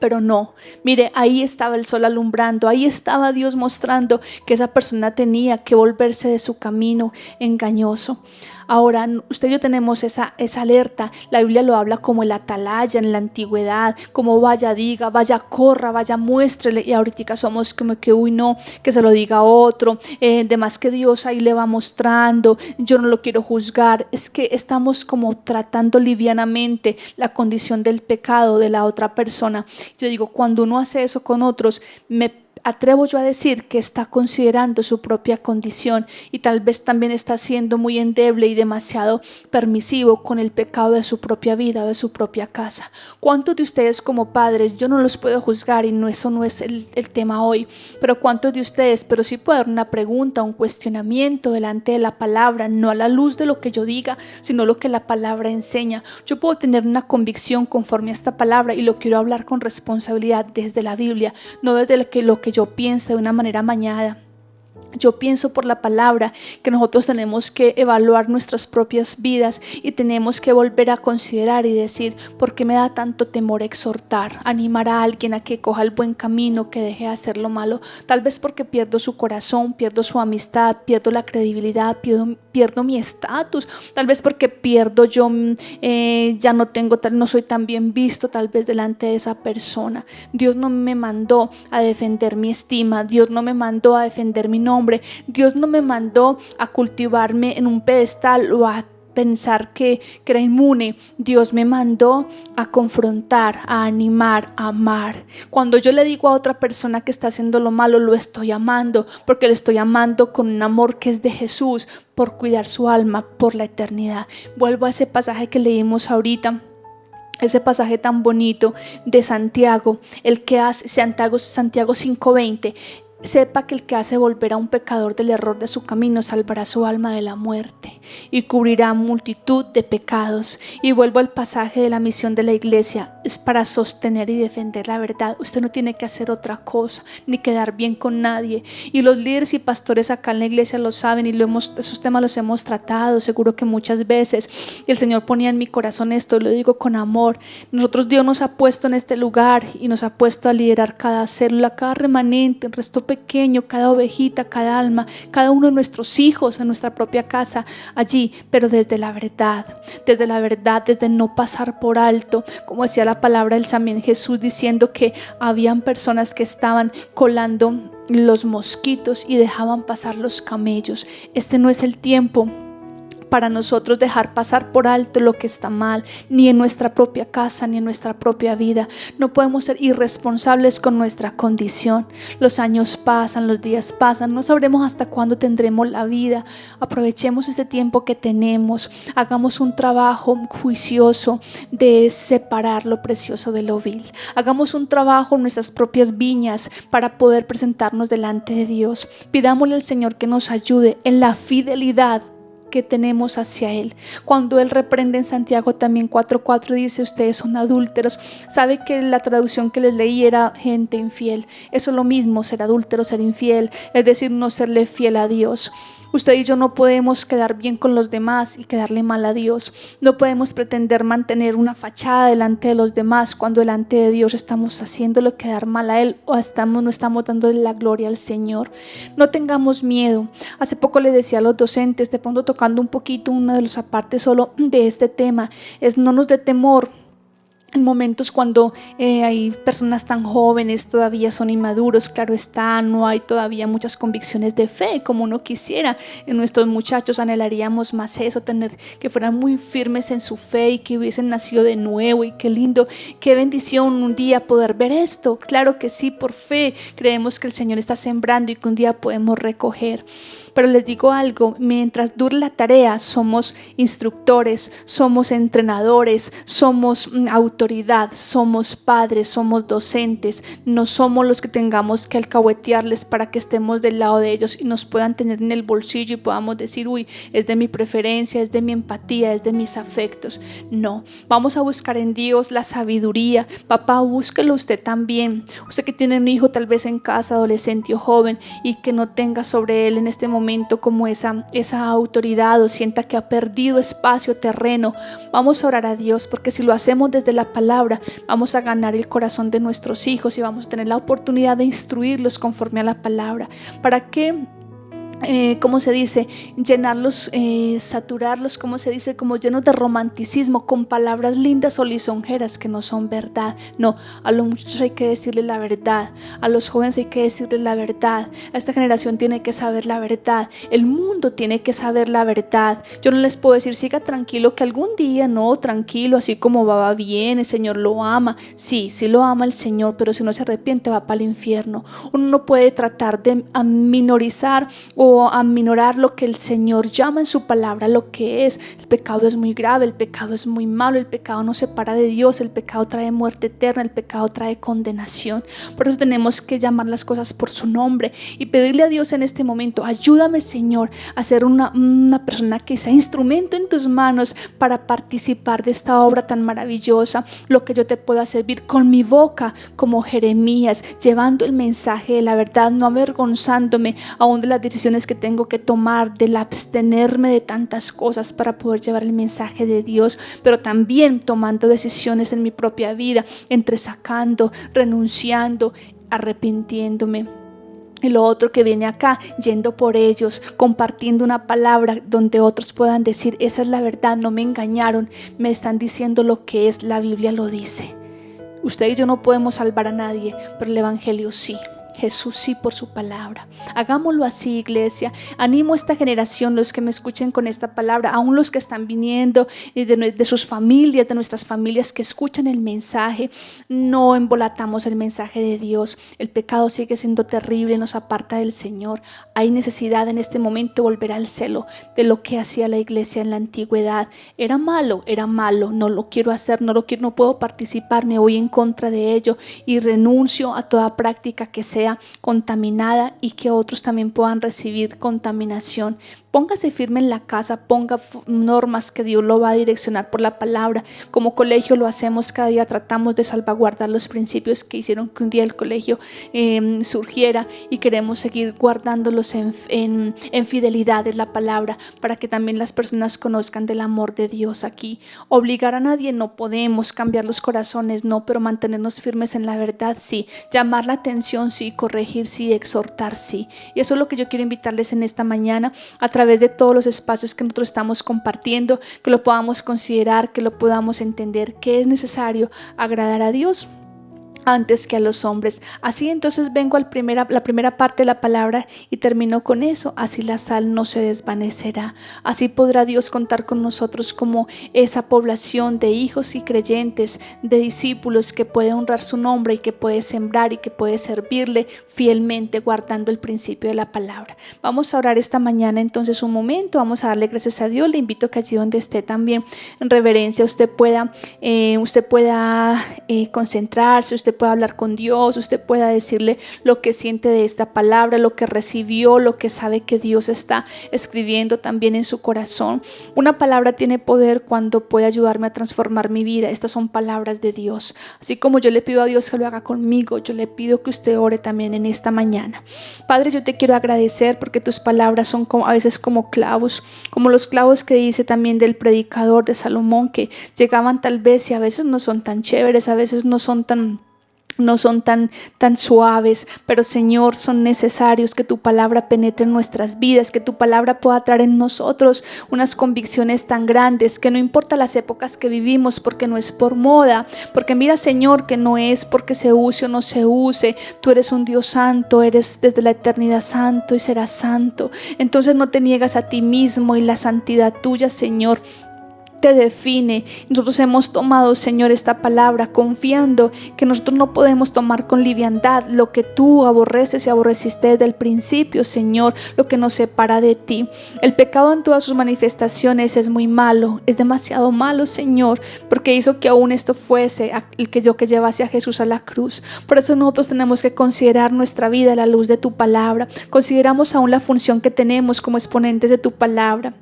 Pero no, mire, ahí estaba el sol alumbrando, ahí estaba Dios mostrando que esa persona tenía que volverse de su camino engañoso. Ahora, usted y yo tenemos esa alerta. La Biblia lo habla como el atalaya en la antigüedad, como vaya diga, vaya corra, vaya muéstrele. Y ahorita somos como que uy no, que se lo diga otro, de más que Dios ahí le va mostrando, yo no lo quiero juzgar. Es que estamos como tratando livianamente la condición del pecado de la otra persona. Yo digo, cuando uno hace eso con otros, me atrevo yo a decir que está considerando su propia condición, y tal vez también está siendo muy endeble y demasiado permisivo con el pecado de su propia vida o de su propia casa. ¿Cuántos de ustedes como padres, yo no los puedo juzgar y eso no es el tema hoy, pero cuántos de ustedes, pero sí puedo dar una pregunta, un cuestionamiento delante de la palabra, no a la luz de lo que yo diga, sino lo que la palabra enseña? Yo puedo tener una convicción conforme a esta palabra y lo quiero hablar con responsabilidad desde la Biblia, no desde lo que yo pienso de una manera amañada. Yo pienso por la palabra que nosotros tenemos que evaluar nuestras propias vidas y tenemos que volver a considerar y decir: ¿por qué me da tanto temor exhortar, animar a alguien a que coja el buen camino, que deje de hacer lo malo? Tal vez porque pierdo su corazón, pierdo su amistad, pierdo la credibilidad, pierdo mi estatus, tal vez porque pierdo yo, ya no soy tan bien visto tal vez delante de esa persona. Dios no me mandó a defender mi estima, Dios no me mandó a defender mi nombre, Dios no me mandó a cultivarme en un pedestal o a pensar que era inmune. Dios me mandó a confrontar, a animar, a amar. Cuando yo le digo a otra persona que está haciendo lo malo, lo estoy amando, porque le estoy amando con un amor que es de Jesús, por cuidar su alma por la eternidad. Vuelvo a ese pasaje que leímos ahorita, ese pasaje tan bonito de Santiago, el que hace Santiago 5:20. Sepa que el que hace volver a un pecador del error de su camino salvará su alma de la muerte y cubrirá multitud de pecados. Y vuelvo al pasaje de la misión de la iglesia, es para sostener y defender la verdad. Usted no tiene que hacer otra cosa ni quedar bien con nadie, y los líderes y pastores acá en la iglesia lo saben, y esos temas los hemos tratado seguro que muchas veces. Y el Señor ponía en mi corazón esto, lo digo con amor. Dios nos ha puesto en este lugar y nos ha puesto a liderar cada célula, cada remanente, el resto pequeño, cada ovejita, cada alma, cada uno de nuestros hijos, en nuestra propia casa, allí, pero desde la verdad, desde no pasar por alto, como decía la palabra del también Jesús, diciendo que habían personas que estaban colando los mosquitos y dejaban pasar los camellos. Este no es el tiempo para nosotros dejar pasar por alto lo que está mal, ni en nuestra propia casa, ni en nuestra propia vida. No podemos ser irresponsables con nuestra condición. Los años pasan, los días pasan, no sabremos hasta cuándo tendremos la vida. Aprovechemos ese tiempo que tenemos, hagamos un trabajo juicioso de separar lo precioso de lo vil. Hagamos un trabajo en nuestras propias viñas para poder presentarnos delante de Dios. Pidámosle al Señor que nos ayude en la fidelidad que tenemos hacia Él. Cuando Él reprende en Santiago también 4:4, dice: ustedes son adúlteros. Sabe que la traducción que les leí era gente infiel. Eso es lo mismo, ser adúltero, ser infiel, es decir, no serle fiel a Dios. Usted y yo no podemos quedar bien con los demás y quedarle mal a Dios. No podemos pretender mantener una fachada delante de los demás cuando delante de Dios estamos haciéndolo quedar mal a Él o no estamos dándole la gloria al Señor. No tengamos miedo. Hace poco le decía a los docentes, de pronto tocando un poquito una de los apartes solo de este tema, es: no nos dé temor en momentos cuando hay personas tan jóvenes, todavía son inmaduros, claro está, no hay todavía muchas convicciones de fe como uno quisiera. En nuestros muchachos anhelaríamos más eso, tener que fueran muy firmes en su fe y que hubiesen nacido de nuevo. Y qué lindo, qué bendición un día poder ver esto. Claro que sí, por fe creemos que el Señor está sembrando y que un día podemos recoger. Pero les digo algo, mientras dure la tarea, somos instructores, somos entrenadores, somos autoridad, somos padres, somos docentes. No somos los que tengamos que alcahuetearles para que estemos del lado de ellos y nos puedan tener en el bolsillo y podamos decir: uy, es de mi preferencia, es de mi empatía, es de mis afectos. No, vamos a buscar en Dios la sabiduría. Papá, búsquelo usted también. Usted que tiene un hijo tal vez en casa, adolescente o joven, y que no tenga sobre él en este momento como esa autoridad, o sienta que ha perdido espacio, terreno, vamos a orar a Dios, porque si lo hacemos desde la palabra, vamos a ganar el corazón de nuestros hijos y vamos a tener la oportunidad de instruirlos conforme a la palabra. ¿Para qué? ¿Cómo se dice? Llenarlos, saturarlos, ¿cómo se dice? Como llenos de romanticismo, con palabras lindas o lisonjeras que no son verdad. No, a los muchachos hay que decirles la verdad, a los jóvenes hay que decirles la verdad, a esta generación tiene que saber la verdad, el mundo tiene que saber la verdad. Yo no les puedo decir: siga tranquilo que algún día, no, tranquilo, así como va bien, el Señor lo ama. Sí, sí lo ama el Señor, pero si no se arrepiente va para el infierno. Uno no puede tratar de aminorizar o aminorar lo que el Señor llama en su palabra lo que es. El pecado es muy grave, el pecado es muy malo, el pecado nos separa de Dios, el pecado trae muerte eterna, el pecado trae condenación. Por eso tenemos que llamar las cosas por su nombre y pedirle a Dios en este momento: ayúdame, Señor, a ser una persona que sea instrumento en tus manos para participar de esta obra tan maravillosa. Lo que yo te pueda servir con mi boca, como Jeremías, llevando el mensaje de la verdad, no avergonzándome aún de las decisiones que tengo que tomar, del abstenerme de tantas cosas para poder llevar el mensaje de Dios, pero también tomando decisiones en mi propia vida, entresacando, renunciando, arrepintiéndome. Y lo otro que viene acá, yendo por ellos, compartiendo una palabra donde otros puedan decir: esa es la verdad, no me engañaron, me están diciendo lo que es, la Biblia lo dice. Usted y yo no podemos salvar a nadie, pero el Evangelio sí. Jesús sí, por su palabra. Hagámoslo así, iglesia. Animo a esta generación, los que me escuchen con esta palabra, aún los que están viniendo de sus familias, de nuestras familias que escuchan el mensaje. No embolatamos el mensaje de Dios. El pecado sigue siendo terrible, nos aparta del Señor. Hay necesidad en este momento de volver al celo de lo que hacía la iglesia en la antigüedad. Era malo, no lo quiero hacer, no puedo participar, me voy en contra de ello y renuncio a toda práctica que sea sea contaminada y que otros también puedan recibir contaminación. Póngase firme en la casa, ponga normas que Dios lo va a direccionar por la palabra. Como colegio lo hacemos cada día, tratamos de salvaguardar los principios que hicieron que un día el colegio surgiera, y queremos seguir guardándolos en fidelidad, es la palabra, para que también las personas conozcan del amor de Dios aquí. Obligar a nadie no podemos, cambiar los corazones no, pero mantenernos firmes en la verdad sí, llamar la atención sí, corregir sí, exhortar sí. Y eso es lo que yo quiero invitarles en esta mañana, a través de todos los espacios que nosotros estamos compartiendo, que lo podamos considerar, que lo podamos entender, que es necesario agradar a Dios antes que a los hombres. Así entonces vengo la primera parte de la palabra y termino con eso. Así la sal no se desvanecerá. Así podrá Dios contar con nosotros como esa población de hijos y creyentes, de discípulos que puede honrar su nombre y que puede sembrar y que puede servirle fielmente, guardando el principio de la palabra. Vamos a orar esta mañana entonces un momento, vamos a darle gracias a Dios. Le invito a que allí donde esté también en reverencia usted pueda concentrarse, usted pueda hablar con Dios, usted pueda decirle lo que siente de esta palabra, lo que recibió, lo que sabe que Dios está escribiendo también en su corazón. Una palabra tiene poder cuando puede ayudarme a transformar mi vida. Estas son palabras de Dios. Así como yo le pido a Dios que lo haga conmigo, yo le pido que usted ore también en esta mañana. Padre, yo te quiero agradecer porque tus palabras son a veces como clavos, como los clavos que dice también del predicador de Salomón, que llegaban tal vez y a veces no son tan chéveres, a veces no son tan suaves, pero Señor, son necesarios que tu palabra penetre en nuestras vidas, que tu palabra pueda traer en nosotros unas convicciones tan grandes, que no importa las épocas que vivimos, porque no es por moda, porque mira, Señor, que no es porque se use o no se use. Tú eres un Dios santo, eres desde la eternidad santo y serás santo. Entonces no te niegas a ti mismo, y la santidad tuya, Señor, te define. Nosotros hemos tomado, Señor, esta palabra confiando que nosotros no podemos tomar con liviandad lo que tú aborreces y aborreciste desde el principio, Señor, lo que nos separa de ti. El pecado en todas sus manifestaciones es muy malo, es demasiado malo, Señor, porque hizo que aún esto fuese el que llevase a Jesús a la cruz. Por eso nosotros tenemos que considerar nuestra vida a la luz de tu palabra. Consideramos aún la función que tenemos como exponentes de tu palabra.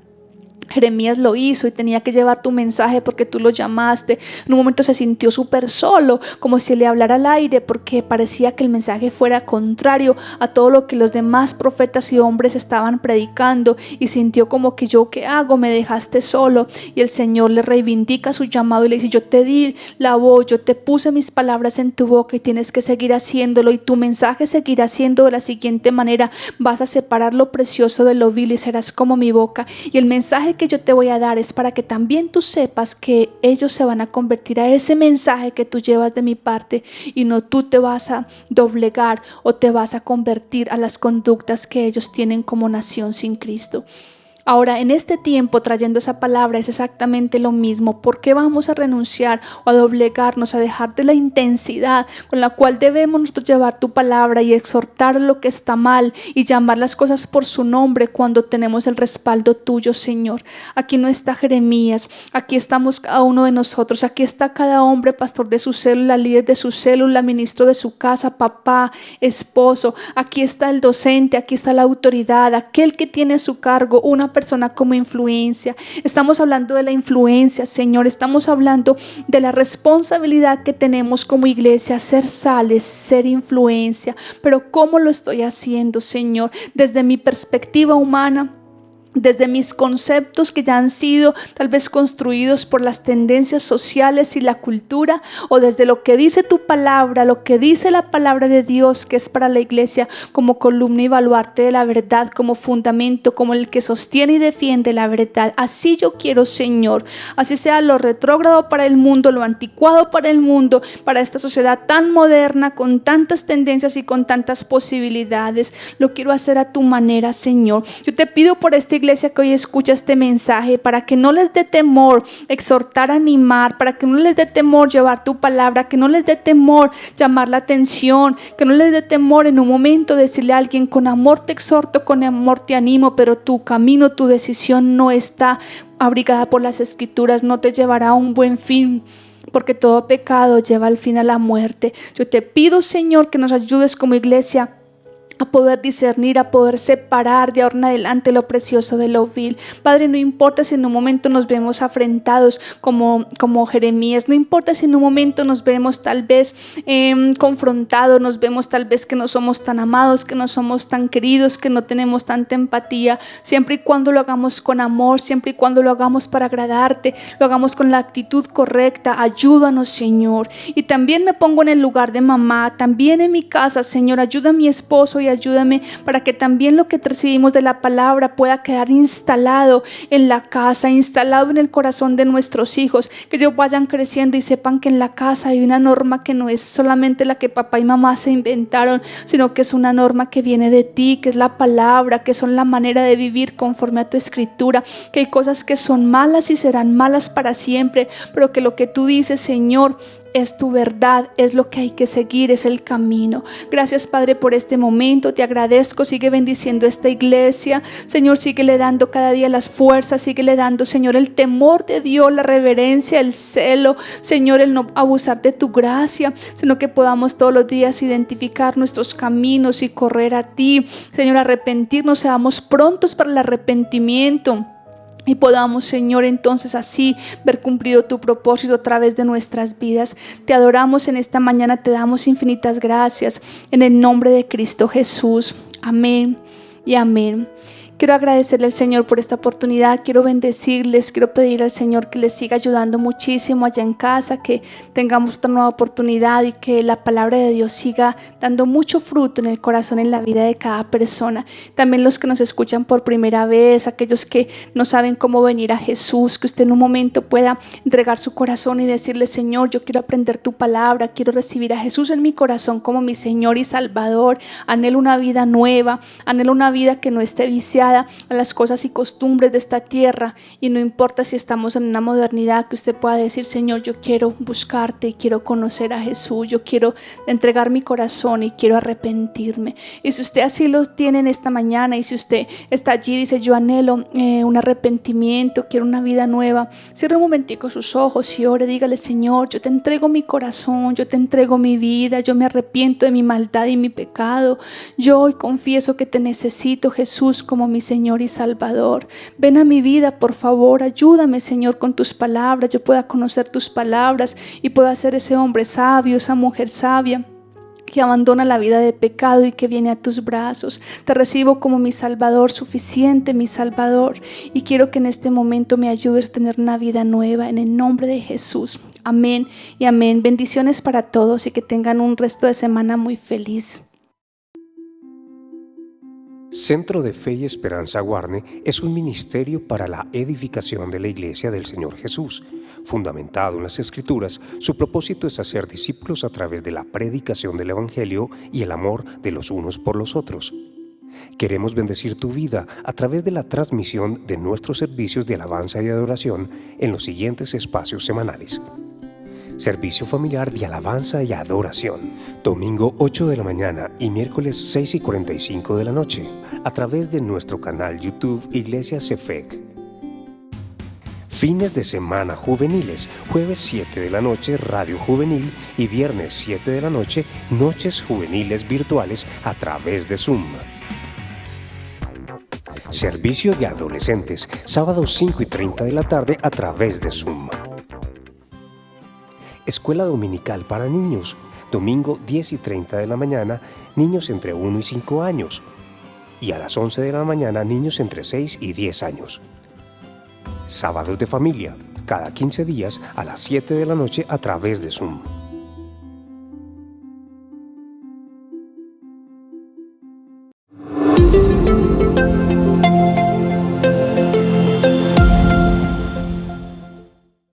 Jeremías lo hizo y tenía que llevar tu mensaje porque tú lo llamaste. En un momento se sintió súper solo, como si le hablara al aire, porque parecía que el mensaje fuera contrario a todo lo que los demás profetas y hombres estaban predicando, y sintió como que yo, ¿qué hago? Me dejaste solo. Y el Señor le reivindica su llamado y le dice: yo te di la voz, yo te puse mis palabras en tu boca y tienes que seguir haciéndolo, y tu mensaje seguirá siendo de la siguiente manera: vas a separar lo precioso de lo vil y serás como mi boca. Y el mensaje que yo te voy a dar es para que también tú sepas que ellos se van a convertir a ese mensaje que tú llevas de mi parte, y no tú te vas a doblegar o te vas a convertir a las conductas que ellos tienen como nación sin Cristo. Ahora, en este tiempo, trayendo esa palabra, es exactamente lo mismo. ¿Por qué vamos a renunciar o a doblegarnos, a dejar de la intensidad con la cual debemos nosotros llevar tu palabra y exhortar lo que está mal y llamar las cosas por su nombre cuando tenemos el respaldo tuyo, Señor? Aquí no está Jeremías, aquí estamos cada uno de nosotros, aquí está cada hombre, pastor de su célula, líder de su célula, ministro de su casa, papá, esposo. Aquí está el docente, aquí está la autoridad, aquel que tiene a su cargo una persona como influencia. Estamos hablando de la influencia, Señor. Estamos hablando de la responsabilidad que tenemos como iglesia, ser sales, ser influencia. Pero ¿cómo lo estoy haciendo, Señor? Desde mi perspectiva humana, desde mis conceptos que ya han sido tal vez construidos por las tendencias sociales y la cultura, o desde lo que dice tu palabra, lo que dice la palabra de Dios, que es para la iglesia como columna y baluarte de la verdad, como fundamento, como el que sostiene y defiende la verdad. Así yo quiero, Señor, así sea lo retrógrado para el mundo, lo anticuado para el mundo, para esta sociedad tan moderna, con tantas tendencias y con tantas posibilidades. Lo quiero hacer a tu manera, Señor. Yo te pido por esta iglesia que hoy escucha este mensaje, para que no les dé temor exhortar, animar, para que no les dé temor llevar tu palabra, que no les dé temor llamar la atención, que no les dé temor en un momento decirle a alguien: con amor te exhorto, con amor te animo, pero tu camino, tu decisión no está abrigada por las escrituras, no te llevará a un buen fin. porque todo pecado lleva al fin a la muerte. Yo te pido, Señor, que nos ayudes como iglesia a poder discernir, a poder separar de ahora en adelante lo precioso de lo vil. Padre, no importa si en un momento nos vemos afrentados como Jeremías, no importa si en un momento nos vemos tal vez confrontados, nos vemos tal vez que no somos tan amados, que no somos tan queridos, que no tenemos tanta empatía, siempre y cuando lo hagamos con amor, siempre y cuando lo hagamos para agradarte, lo hagamos con la actitud correcta. Ayúdanos, Señor. Y también me pongo en el lugar de mamá, también en mi casa, Señor, ayuda a mi esposo y ayúdame para que también lo que recibimos de la palabra pueda quedar instalado en la casa, instalado en el corazón de nuestros hijos, que ellos vayan creciendo y sepan que en la casa hay una norma que no es solamente la que papá y mamá se inventaron, sino que es una norma que viene de ti, que es la palabra, que son la manera de vivir conforme a tu escritura, que hay cosas que son malas y serán malas para siempre, pero que lo que tú dices, Señor, es tu verdad, es lo que hay que seguir, es el camino. Gracias, Padre, por este momento. Te agradezco. Sigue bendiciendo esta iglesia. Señor, síguele dando cada día las fuerzas. Síguele dando, Señor, el temor de Dios, la reverencia, el celo. Señor, el no abusar de tu gracia, sino que podamos todos los días identificar nuestros caminos y correr a ti. Señor, arrepentirnos, seamos prontos para el arrepentimiento. Y podamos, Señor, entonces así ver cumplido tu propósito a través de nuestras vidas. Te adoramos en esta mañana, te damos infinitas gracias en el nombre de Cristo Jesús. Amén y amén. Quiero agradecerle al Señor por esta oportunidad, quiero bendecirles, quiero pedir al Señor que les siga ayudando muchísimo allá en casa, que tengamos otra nueva oportunidad y que la palabra de Dios siga dando mucho fruto en el corazón, en la vida de cada persona. También los que nos escuchan por primera vez, aquellos que no saben cómo venir a Jesús, que usted en un momento pueda entregar su corazón y decirle: Señor, yo quiero aprender tu palabra, quiero recibir a Jesús en mi corazón como mi Señor y Salvador, anhelo una vida nueva, anhelo una vida que no esté viciada a las cosas y costumbres de esta tierra, y no importa si estamos en una modernidad, que usted pueda decir: Señor, yo quiero buscarte y quiero conocer a Jesús, yo quiero entregar mi corazón y quiero arrepentirme. Y si usted así lo tiene en esta mañana, y si usted está allí y dice: yo anhelo un arrepentimiento, quiero una vida nueva, cierre un momentico sus ojos y ore. Dígale: Señor, yo te entrego mi corazón, yo te entrego mi vida, yo me arrepiento de mi maldad y mi pecado, yo hoy confieso que te necesito, Jesús, como mi Señor y Salvador. Ven a mi vida, por favor, ayúdame, Señor, con tus palabras, yo pueda conocer tus palabras y pueda ser ese hombre sabio, esa mujer sabia que abandona la vida de pecado y que viene a tus brazos. Te recibo como mi Salvador, suficiente mi Salvador, y quiero que en este momento me ayudes a tener una vida nueva en el nombre de Jesús. Amén y amén. Bendiciones para todos y que tengan un resto de semana muy feliz. Centro de Fe y Esperanza Guarne es un ministerio para la edificación de la Iglesia del Señor Jesús. Fundamentado en las Escrituras, su propósito es hacer discípulos a través de la predicación del Evangelio y el amor de los unos por los otros. Queremos bendecir tu vida a través de la transmisión de nuestros servicios de alabanza y adoración en los siguientes espacios semanales. Servicio familiar de alabanza y adoración, domingo 8 de la mañana y miércoles 6:45 de la noche, a través de nuestro canal YouTube Iglesia Cefec. Fines de semana juveniles, jueves 7 de la noche Radio Juvenil y viernes 7 de la noche Noches Juveniles Virtuales a través de Zoom. Servicio de adolescentes, sábados 5:30 de la tarde a través de Zoom. Escuela dominical para niños, domingo 10:30 de la mañana, niños entre 1 y 5 años. Y a las 11 de la mañana, niños entre 6 y 10 años. Sábados de familia, cada 15 días a las 7 de la noche a través de Zoom.